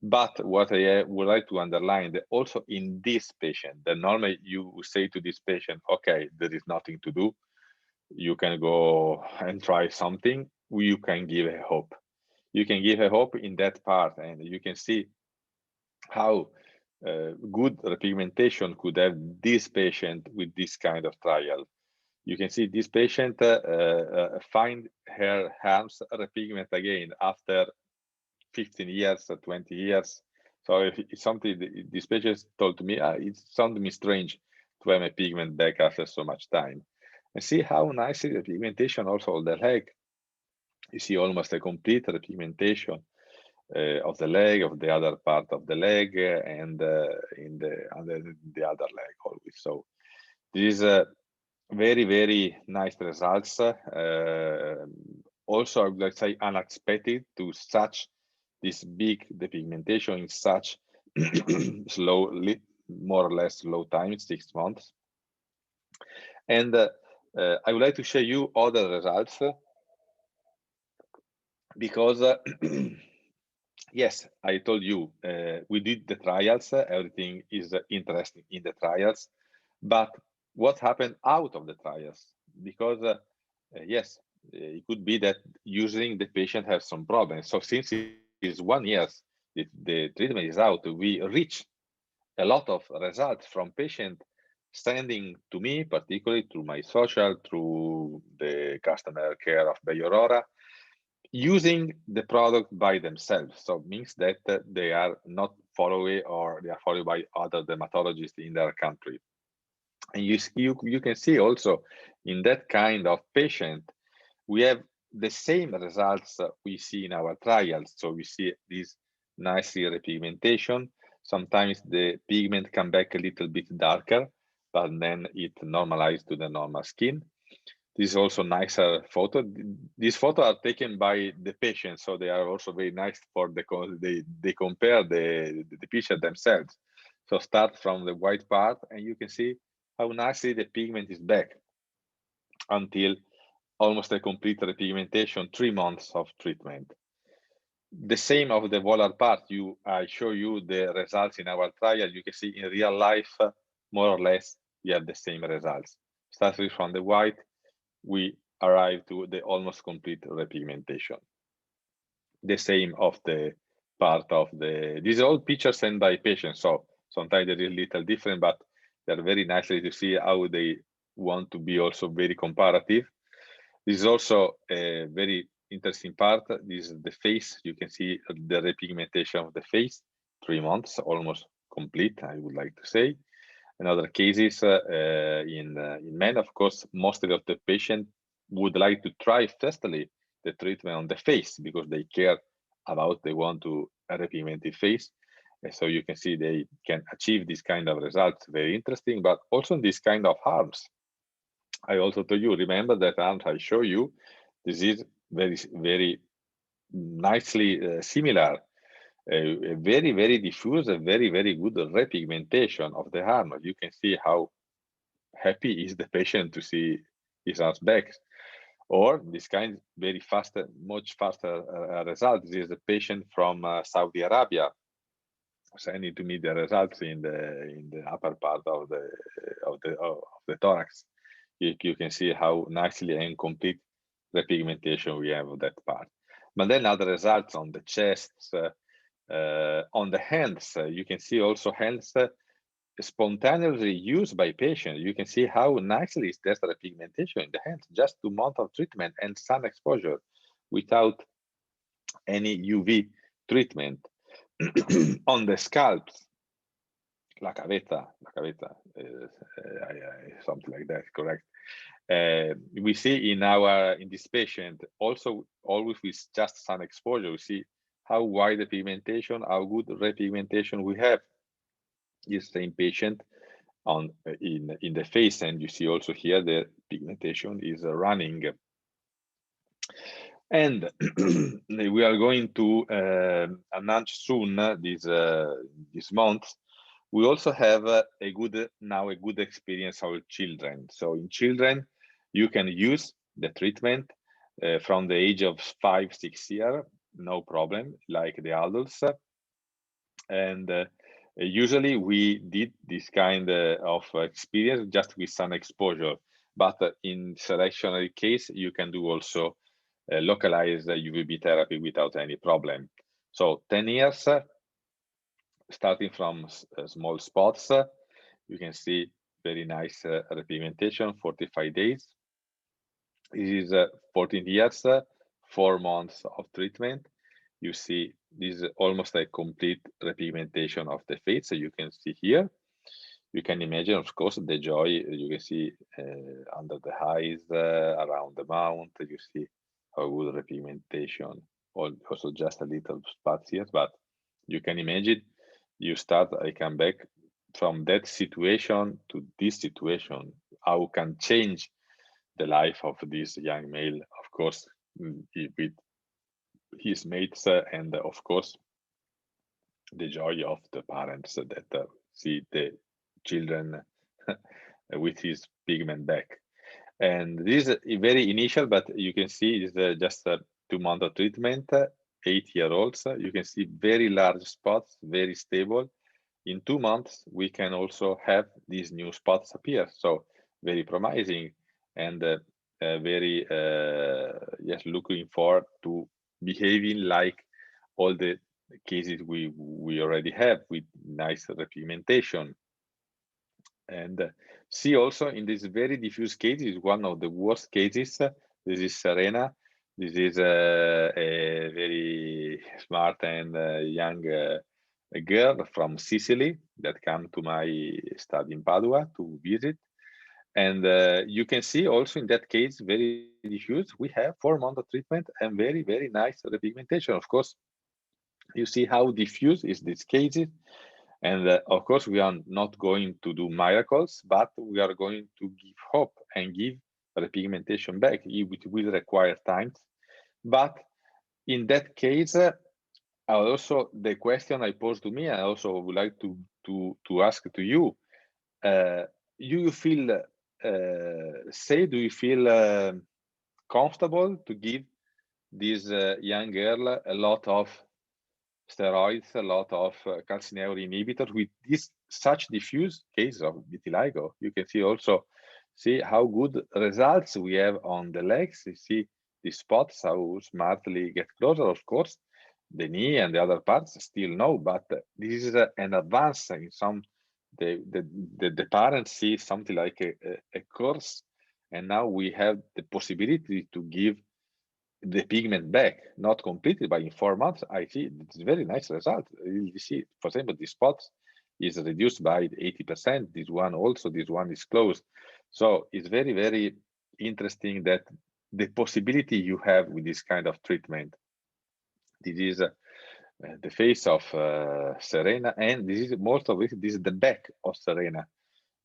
But what I would like to underline that also in this patient, the normally you say to this patient, okay, there is nothing to do. You can go and try something. You can give a hope. You can give a hope in that part, and you can see how good repigmentation could have this patient with this kind of trial. You can see this patient find her arms repigment again after 15 years or 20 years. So if it's something this patient told to me, it sounded me strange to have a pigment back after so much time. And see how nicely the pigmentation also of the leg. You see almost a complete repigmentation of the leg, of the other part of the leg, and in the other leg always. So this is a very, very nice results. Also, I would like to say unexpected to such this big depigmentation in such slow, more or less slow time, 6 months. And I would like to show you other results because yes, I told you we did the trials. Everything is interesting in the trials, but what happened out of the trials? Because yes, it could be that using the patient has some problems. So since it is 1 year, the treatment is out, we reach a lot of results from patient sending to me, particularly through my social, through the customer care of Bay Aurora, using the product by themselves. So it means that they are not followed or they are followed by other dermatologists in their country. And you can see also in that kind of patient, we have the same results we see in our trials. So we see this nicely repigmentation. Sometimes the pigment come back a little bit darker, but then it normalizes to the normal skin. This is also nicer photo. These photos are taken by the patient, so they are also very nice for they compare the picture themselves. So start from the white part, and you can see how nicely the pigment is back until almost a complete repigmentation, 3 months of treatment. The same of the volar part. I show you the results in our trial. You can see in real life, more or less, we have the same results. Starting from the white, we arrive to the almost complete repigmentation. The same of the part of these are all pictures sent by patients. So sometimes they're a little different, but they're very nicely to see how they want to be also very comparative. This is also a very interesting part. This is the face. You can see the repigmentation of the face, 3 months, almost complete, I would like to say. In other cases, in men, of course, most of the patient would like to try firstly the treatment on the face because they care about, they want to repigment the face. And so you can see they can achieve this kind of results, very interesting, but also in this kind of arms. I also told you, remember that arms I show you, this is very, very nicely similar. A very, very diffuse, a very, very good repigmentation of the arm. You can see how happy is the patient to see his arms back. Or this kind very faster, much faster result. This is a patient from Saudi Arabia sending to me the results in the upper part of the thorax. You can see how nicely and complete repigmentation we have of that part. But then other results on the chest, on the hands, you can see also hands spontaneously used by patients. You can see how nicely is there repigmentation in the hands, just 2 months of treatment and sun exposure without any UV treatment. On the scalps, La cabeza, something like that, correct? We see in this patient also always with just sun exposure, we see how wide the pigmentation, how good repigmentation we have. This same patient on in the face, and you see also here the pigmentation is running. And we are going to announce soon this month. We also have a good experience of children. So in children, you can use the treatment from the age of 5-6 years, no problem, like the adults. And usually we did this kind of experience just with sun exposure, but in selectionary case, you can do also localized UVB therapy without any problem. So 10 years, starting from small spots, you can see very nice repigmentation, 45 days. This is 14 years, 4 months of treatment. You see this is almost a complete repigmentation of the face. So you can see here. You can imagine, of course, the joy you can see under the eyes, around the mouth. You see how good repigmentation, also just a little spots here, but you can imagine you start, I come back from that situation to this situation, how can change the life of this young male, of course, with his mates, and of course, the joy of the parents that see the children with his pigment back. And this is very initial, but you can see it's just a 2 month of treatment, 8-year-olds. You can see very large spots, very stable. In 2 months, we can also have these new spots appear. So very promising and very, yes, looking forward to behaving like all the cases we already have with nice repigmentation. And see also in this very diffuse case is one of the worst cases. This is Serena. This is a very smart and young girl from Sicily that came to my study in Padua to visit. And you can see also in that case, very diffuse, we have 4 months of treatment and very, very nice repigmentation. Of course, you see how diffuse is this case. And of course, we are not going to do miracles, but we are going to give hope and give repigmentation back. It will require time. But in that case, also the question I posed to me, I also would like to ask to you, do you feel safe? Do you feel comfortable to give this young girl a lot of steroids, a lot of calcineurin inhibitors with this such diffuse case of vitiligo? You can see also how good results we have on the legs. You see the spots, how smartly get closer. Of course, the knee and the other parts still no, but this is an advance in some. The parents see something like a course, and now we have the possibility to give the pigment back, not completely, but in 4 months, I see it's very nice result. You see, for example, the spots is reduced by 80%. This one is closed. So it's very, very interesting that the possibility you have with this kind of treatment. This is the face of Serena, and this is most of it. This is the back of Serena.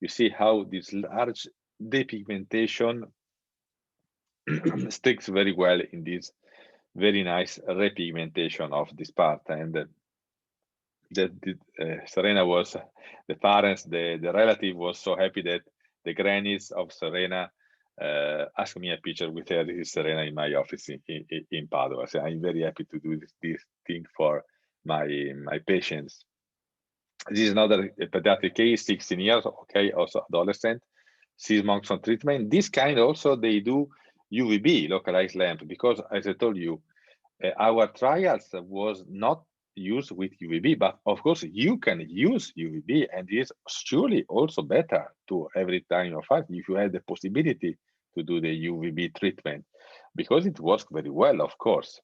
You see how this large depigmentation sticks very well in this very nice repigmentation of this part. And Serena was, the parents, the relative was so happy that the grannies of Serena asked me a picture with her. This is Serena in my office in Padua. So I'm very happy to do this thing for my patients. This is another pediatric case, 16 years, okay, also adolescent, 6 months on treatment. This kind also, they do UVB, localized lamp, because as I told you, our trials was not used with UVB, but of course you can use UVB, and it is surely also better to every time of life if you have the possibility to do the UVB treatment, because it works very well, of course.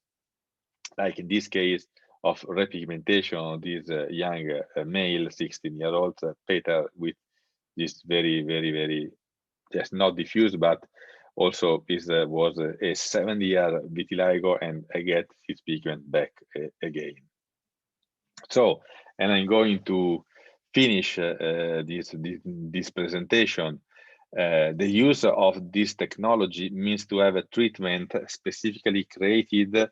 Like in this case of repigmentation of this young male, 16-year-old Peter, with this very just not diffuse, but also is was a 7-year vitiligo, and I get his pigment back again. So, and I'm going to finish this presentation. The use of this technology means to have a treatment specifically created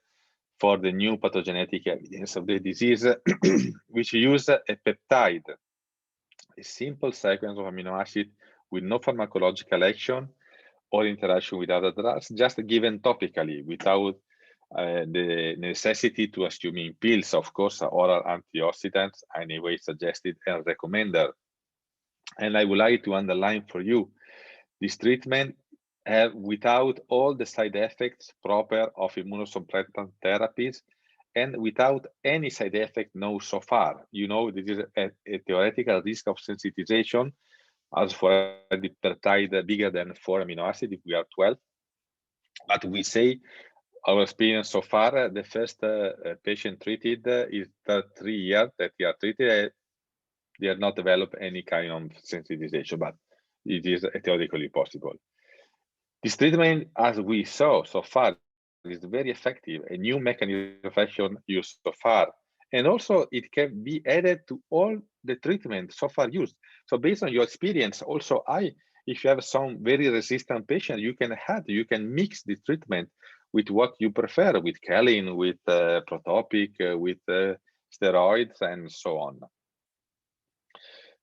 for the new pathogenetic evidence of the disease, which use a peptide, a simple sequence of amino acids with no pharmacological action or interaction with other drugs, just given topically without the necessity to assuming pills. Of course, oral antioxidants anyway suggested and recommended. And I would like to underline for you, this treatment without all the side effects proper of immunosuppressant therapies, and without any side effect known so far. You know, this is a theoretical risk of sensitization as for the peptide bigger than 4 amino acids if we are 12. But we say our experience so far, the first patient treated is 3 years that they are treated. They have not developed any kind of sensitization, but it is theoretically possible. This treatment, as we saw so far, is very effective, a new mechanism of action used so far. And also it can be added to all the treatment so far used. So based on your experience, also if you have some very resistant patient, you can mix the treatment with what you prefer, with Kelin, with Protopic, with steroids, and so on.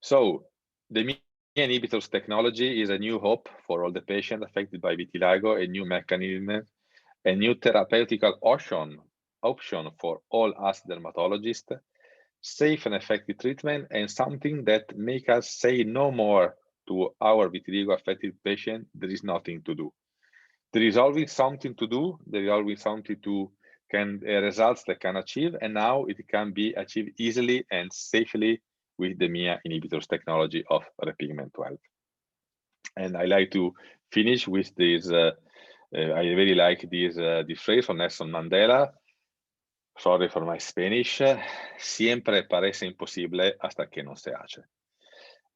So the inhibitors technology is a new hope for all the patients affected by vitiligo, a new mechanism, a new therapeutic option for all us dermatologists, safe and effective treatment, and something that make us say no more to our vitiligo affected patient, there is nothing to do. There is always something to do, there is always something to results that can achieve, and now it can be achieved easily and safely with the MIA inhibitors technology of Repigment12. And I like to finish with this, I really like this phrase from Nelson Mandela. Sorry for my Spanish. Siempre parece imposible hasta que no se hace.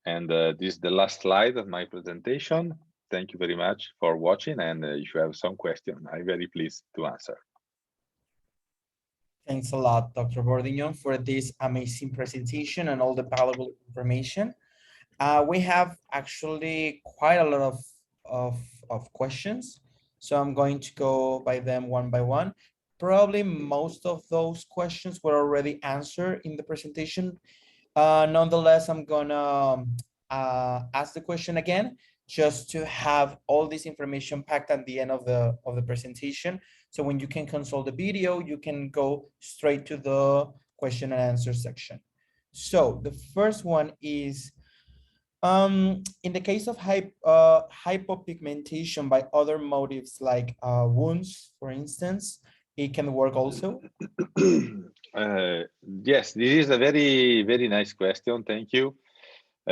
And this is the last slide of my presentation. Thank you very much for watching. And if you have some questions, I'm very pleased to answer. Thanks a lot, Dr. Bordignon, for this amazing presentation and all the valuable information. We have actually quite a lot of questions, so I'm going to go by them one by one. Probably most of those questions were already answered in the presentation. Nonetheless, I'm gonna ask the question again, just to have all this information packed at the end of the presentation. So when you can consult the video, you can go straight to the question and answer section. So the first one is, in the case of hypopigmentation by other motives like wounds, for instance, it can work also? Yes, this is a very nice question. Thank you.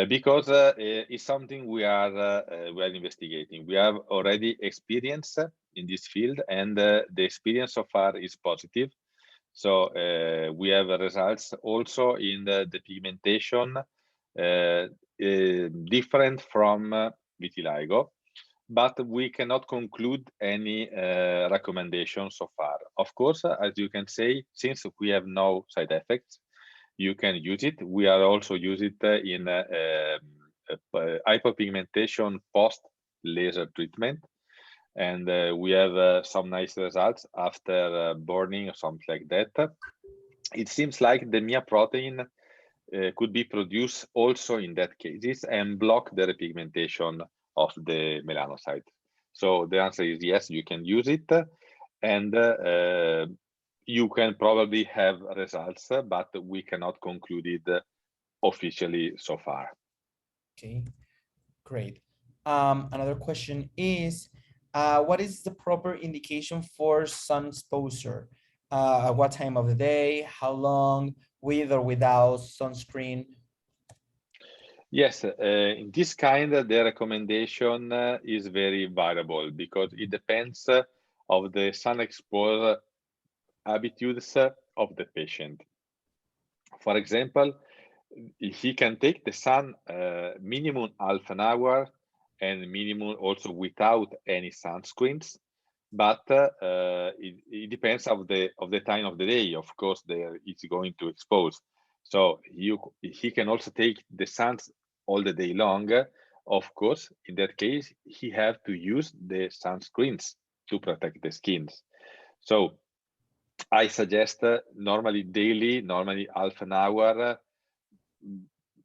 Because it's something we are investigating. We have already experience in this field, and the experience so far is positive. So we have results also in the pigmentation different from vitiligo, but we cannot conclude any recommendation so far. Of course, as you can say, since we have no side effects, you can use it. We are also use it in hypopigmentation post laser treatment, and we have some nice results after burning or something like that. It seems like the MIA protein could be produced also in that cases and block the repigmentation of the melanocyte. So the answer is yes, you can use it, and you can probably have results, but we cannot conclude it officially so far. Okay, great. Another question is, what is the proper indication for sun exposure? What time of the day, how long, with or without sunscreen? Yes, in this kind, the recommendation is very variable because it depends of the sun exposure habitudes of the patient. For example, he can take the sun minimum half an hour and minimum also without any sunscreens, but it depends of the time of the day. Of course, there it's going to expose. So he can also take the sun all the day long. Of course, in that case, he have to use the sunscreens to protect the skins. So I suggest normally daily, normally half an hour,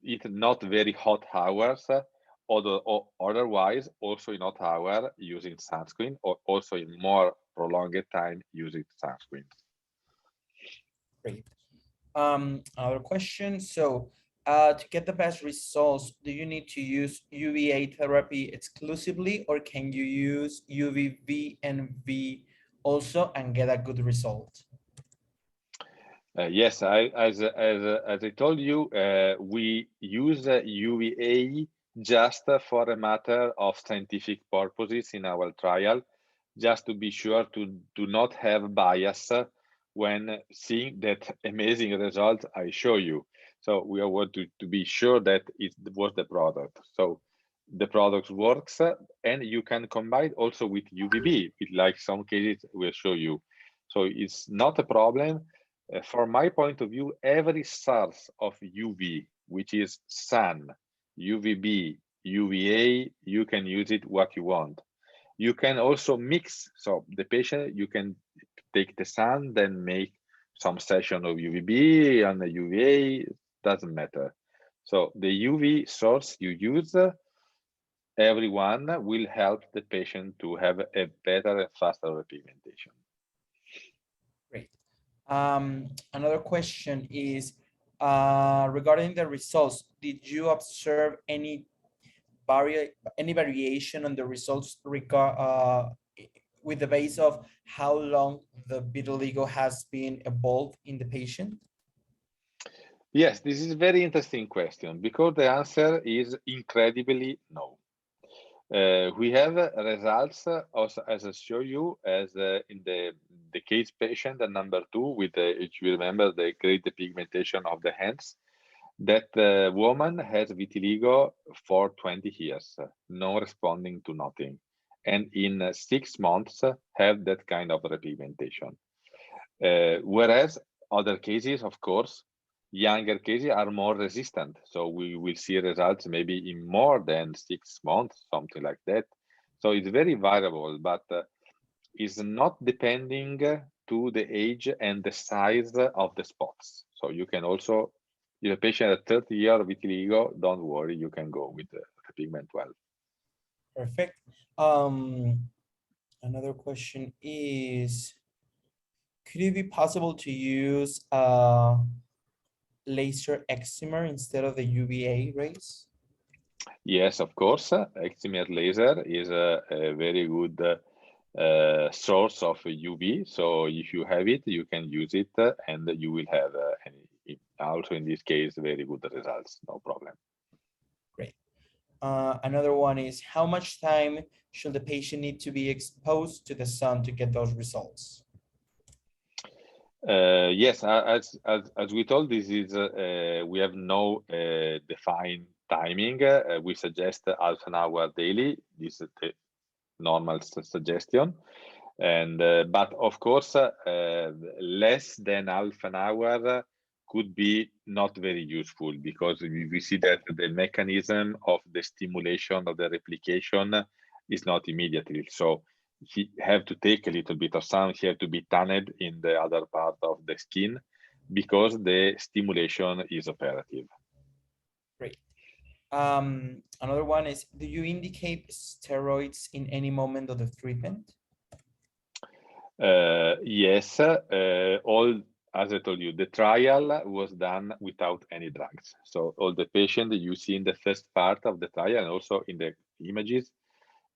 it not very hot hours, or otherwise also in hot hour using sunscreen, or also in more prolonged time using sunscreen. Great. Another question. So to get the best results, do you need to use UVA therapy exclusively, or can you use UVB and V also and get a good result? Yes, as I told you, we use UVA just for a matter of scientific purposes in our trial, just to be sure to do not have bias when seeing that amazing result I show you. So we want to be sure that it was the product. So the product works, and you can combine also with UVB, like some cases will show you. So it's not a problem. From my point of view, every source of UV, which is sun, UVB, UVA, you can use it what you want. You can also mix. So the patient, you can take the sun, then make some session of UVB and the UVA, doesn't matter. So the UV source you use, everyone will help the patient to have a better and faster repigmentation. Great. Another question is regarding the results. Did you observe any variation on the results with the base of how long the vitiligo has been evolved in the patient? Yes, this is a very interesting question because the answer is incredibly no. We have results also, as I show you, as in the case patient number 2 with if you remember the great depigmentation of the hands. That woman has vitiligo for 20 years, no responding to nothing, and in 6 months have that kind of repigmentation. Whereas other cases, of course, younger cases are more resistant. So we will see results maybe in more than 6 months, something like that. So it's very variable, but is not depending to the age and the size of the spots. So you can also, if a patient at 30 years vitiligo, don't worry, you can go with the Repigment12. Perfect. Another question is, could it be possible to use laser excimer instead of the UVA rays? Yes, of course. Excimer laser is a very good source of UV. So if you have it, you can use it, and you will have also in this case very good results. No problem. Great. Another one is, how much time should the patient need to be exposed to the sun to get those results? Yes, as we told, this is we have no defined timing. We suggest half an hour daily. This is the normal suggestion, and but of course, less than half an hour could be not very useful, because we see that the mechanism of the stimulation of the replication is not immediately. So he have to take a little bit of sun, he have to be tanned in the other part of the skin because the stimulation is operative. Great. Another one is, do you indicate steroids in any moment of the treatment? Yes, all, as I told you, the trial was done without any drugs. So all the patients you see in the first part of the trial and also in the images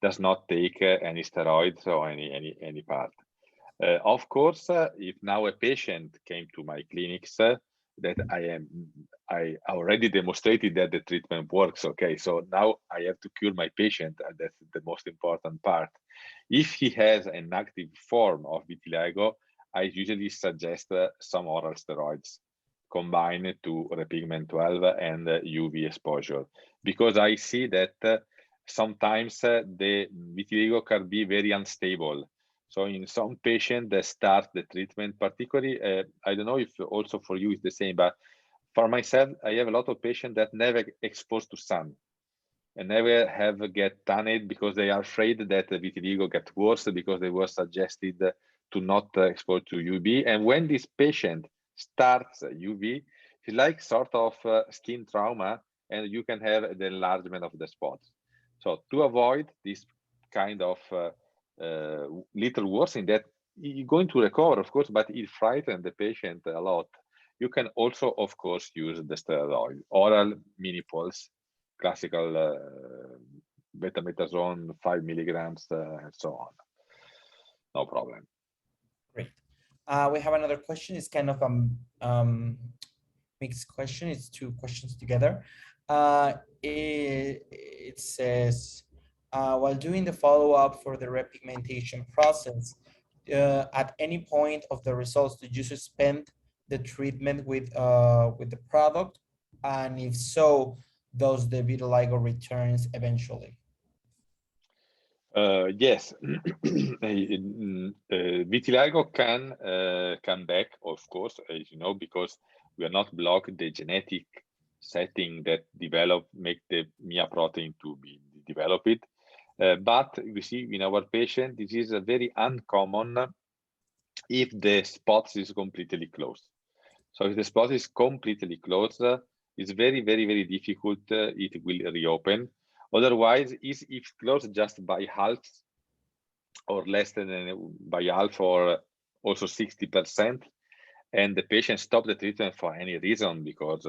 does not take any steroids or any part. Of course, if now a patient came to my clinics, that I already demonstrated that the treatment works. Okay, so now I have to cure my patient, and that's the most important part. If he has an active form of vitiligo, I usually suggest some oral steroids. combined to Repigment12 and UV exposure, because I see that sometimes the vitiligo can be very unstable. So in some patients that start the treatment, particularly, I don't know if also for you it's the same, but for myself, I have a lot of patients that never exposed to sun and never have get tanned because they are afraid that the vitiligo get worse because they were suggested to not expose to UV. And when this patient starts UV, it's like sort of skin trauma, and you can have the enlargement of the spots. So to avoid this kind of little worsening that you're going to recover, of course, but it frightens the patient a lot. You can also, of course, use the steroid, oral mini pulse, classical betamethasone 5 milligrams, and so on. No problem. Great. We have another question. It's kind of a mixed question. It's two questions together. It says, while doing the follow-up for the repigmentation process, at any point of the results, did you suspend the treatment with the product? And if so, does the vitiligo returns eventually? Yes, vitiligo can come back, of course, as you know, because we are not block the genetic setting that make the MIA protein to be developed. But we see in our patient, this is a very uncommon if the spot is completely closed. So if the spot is completely closed, it's very, very, very difficult. It will reopen. Otherwise, if closed just by half or less than by half or also 60%, and the patient stop the treatment for any reason because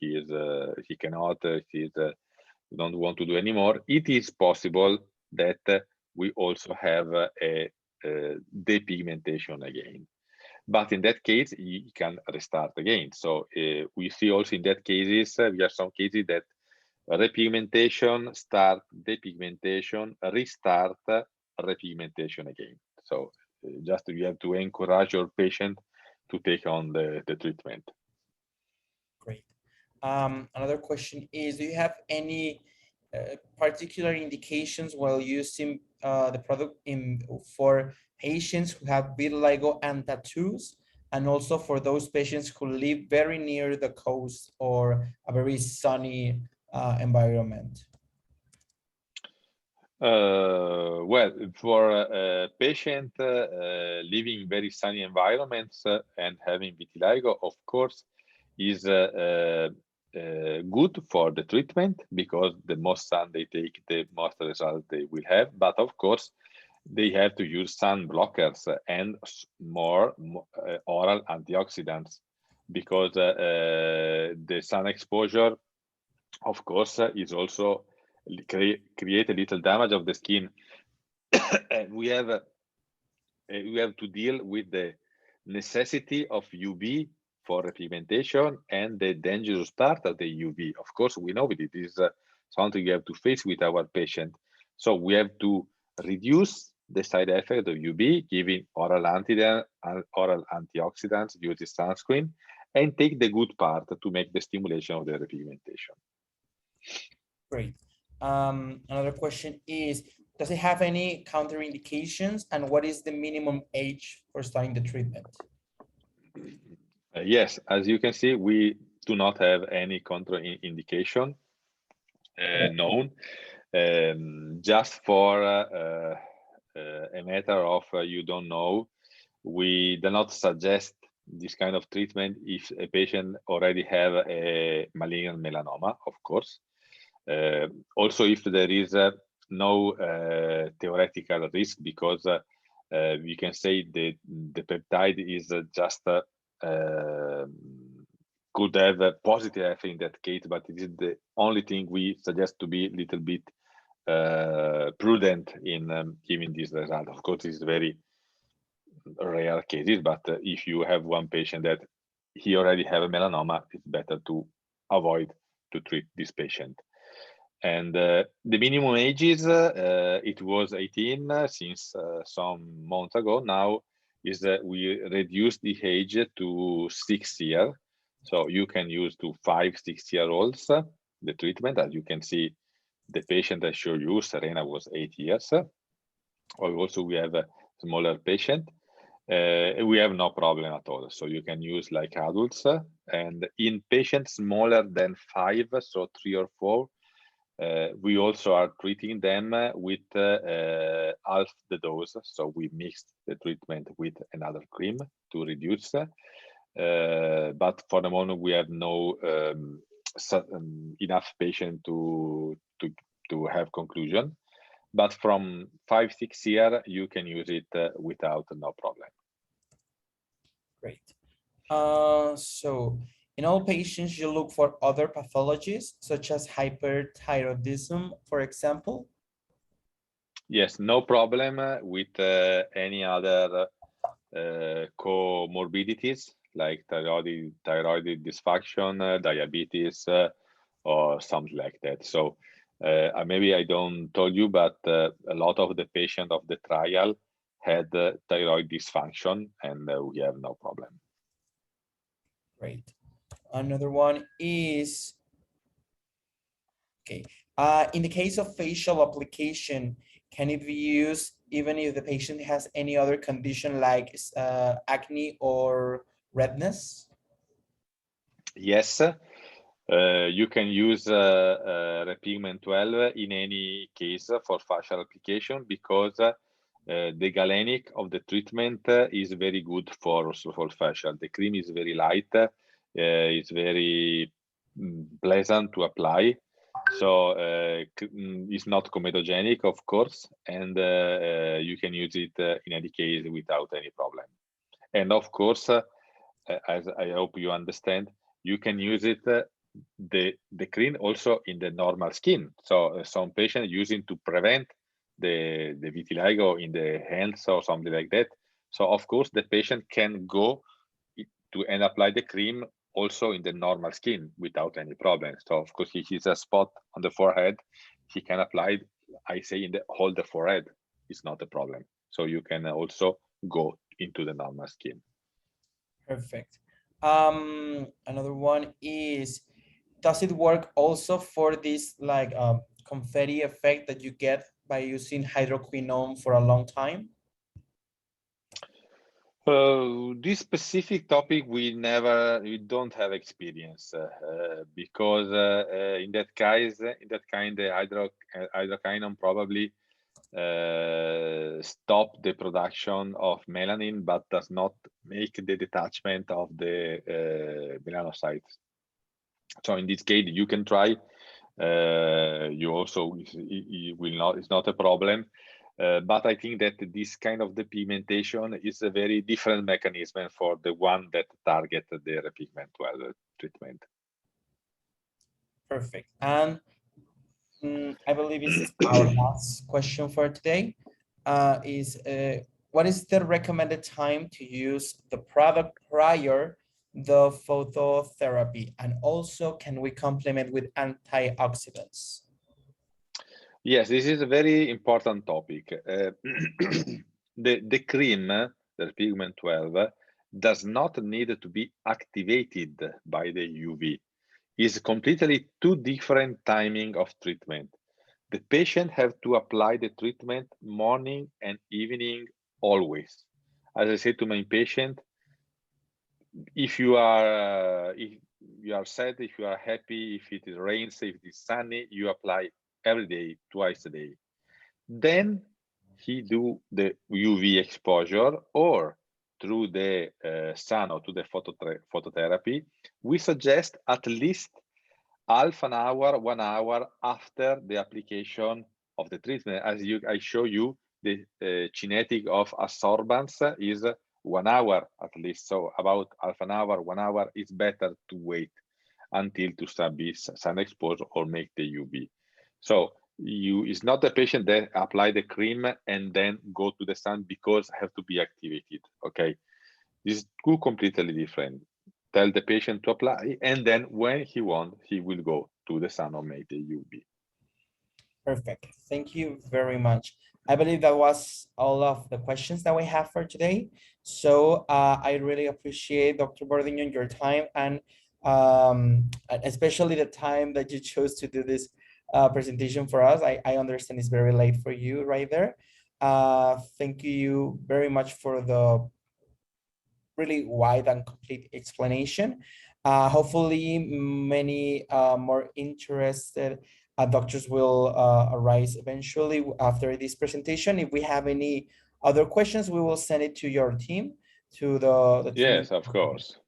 he cannot, he don't want to do anymore, it is possible that we also have a depigmentation again. But in that case, you can restart again. So we see also in that cases, we have some cases that repigmentation, start depigmentation, restart repigmentation again. So just you have to encourage your patient to take on the treatment. Great. Another question is, do you have any particular indications while using the product for patients who have vitiligo and tattoos, and also for those patients who live very near the coast or a very sunny environment? Well, for a patient living in very sunny environments and having vitiligo, of course, is good for the treatment because the more sun they take, the most result they will have. But of course, they have to use sun blockers and more oral antioxidants because the sun exposure, of course, is also create a little damage of the skin. And we have to deal with the necessity of UV for repigmentation and the dangerous part of the UV. Of course, we know it is something we have to face with our patient. So we have to reduce the side effect of UV, giving oral antioxidants, use the sunscreen, and take the good part to make the stimulation of the repigmentation. Great. Another question is, does it have any counterindications, and what is the minimum age for starting the treatment? Yes, as you can see, we do not have any contraindication known. Just for a matter of you don't know, we do not suggest this kind of treatment if a patient already have a malignant melanoma, of course. Also, if there is no theoretical risk, because we can say the peptide is just could have a positive effect in that case, but it is the only thing we suggest to be a little bit prudent in giving this result. Of course, it's very rare cases, but if you have one patient that he already have a melanoma, it's better to avoid to treat this patient. And the minimum ages, it was 18 since some months ago. Now is that we reduced the age to 6 years. So you can use to 5-6-year-olds the treatment. As you can see, the patient I showed you, Serena, was 8 years. Or also we have a smaller patient. We have no problem at all. So you can use like adults, and in patients smaller than 5, so 3 or 4, we also are treating them with half the dose. So we mixed the treatment with another cream to reduce. But for the moment, we have no enough patient to have conclusion. But from 5-6 years, you can use it without no problem. Great. So in all patients, you look for other pathologies, such as hyperthyroidism, for example? Yes, no problem with any other comorbidities like thyroid dysfunction, diabetes, or something like that. So maybe I don't told you, but a lot of the patients of the trial had thyroid dysfunction, and we have no problem. Great. Another one is, okay. In the case of facial application, can it be used even if the patient has any other condition like acne or redness? Yes, you can use Repigment12 in any case for facial application, because the galenic of the treatment is very good for facial. The cream is very light, it's very pleasant to apply. So it's not comedogenic, of course, and you can use it in any case without any problem. And of course, as I hope you understand, you can use it the cream also in the normal skin. So some patients using to prevent the vitiligo in the hands or something like that. So of course the patient can go to and apply the cream also in the normal skin without any problem. So of course, if it's a spot on the forehead, he can apply it, I say, in the whole the forehead. It's not a problem. So you can also go into the normal skin. Perfect. Another one is, does it work also for this like confetti effect that you get by using hydroquinone for a long time? This specific topic we don't have experience because in that case, the hydroquinone probably stop the production of melanin, but does not make the detachment of the melanocytes. So in this case, you can try. You also it will not. It's not a problem. But I think that this kind of depigmentation is a very different mechanism for the one that target the Repigment12 treatment. Perfect. And I believe it's our last question for today. What is the recommended time to use the product prior the phototherapy? And also, can we complement with antioxidants? Yes, this is a very important topic. The cream, the Repigment12, does not need to be activated by the UV. It's completely two different timing of treatment. The patient have to apply the treatment morning and evening always. As I said to my patient, if you are sad, if you are happy, if it rains, if it is sunny, you apply every day, twice a day. Then he do the UV exposure, or through the sun or to the phototherapy. We suggest at least half an hour, 1 hour after the application of the treatment. As I show you, the kinetic of absorbance is 1 hour at least. So about half an hour, 1 hour is better to wait until to be sun exposed or make the UV. So it's not the patient that apply the cream and then go to the sun because have to be activated. Okay, this is two completely different. Tell the patient to apply, and then when he wants, he will go to the sun or make the UV. Perfect. Thank you very much. I believe that was all of the questions that we have for today. So I really appreciate, Dr. Bordignon, your time and especially the time that you chose to do this presentation for us. I understand it's very late for you right there. Thank you very much for the really wide and complete explanation. Hopefully many more interested doctors will arise eventually after this presentation. If we have any other questions, we will send it to your team, to the team. Yes, of course.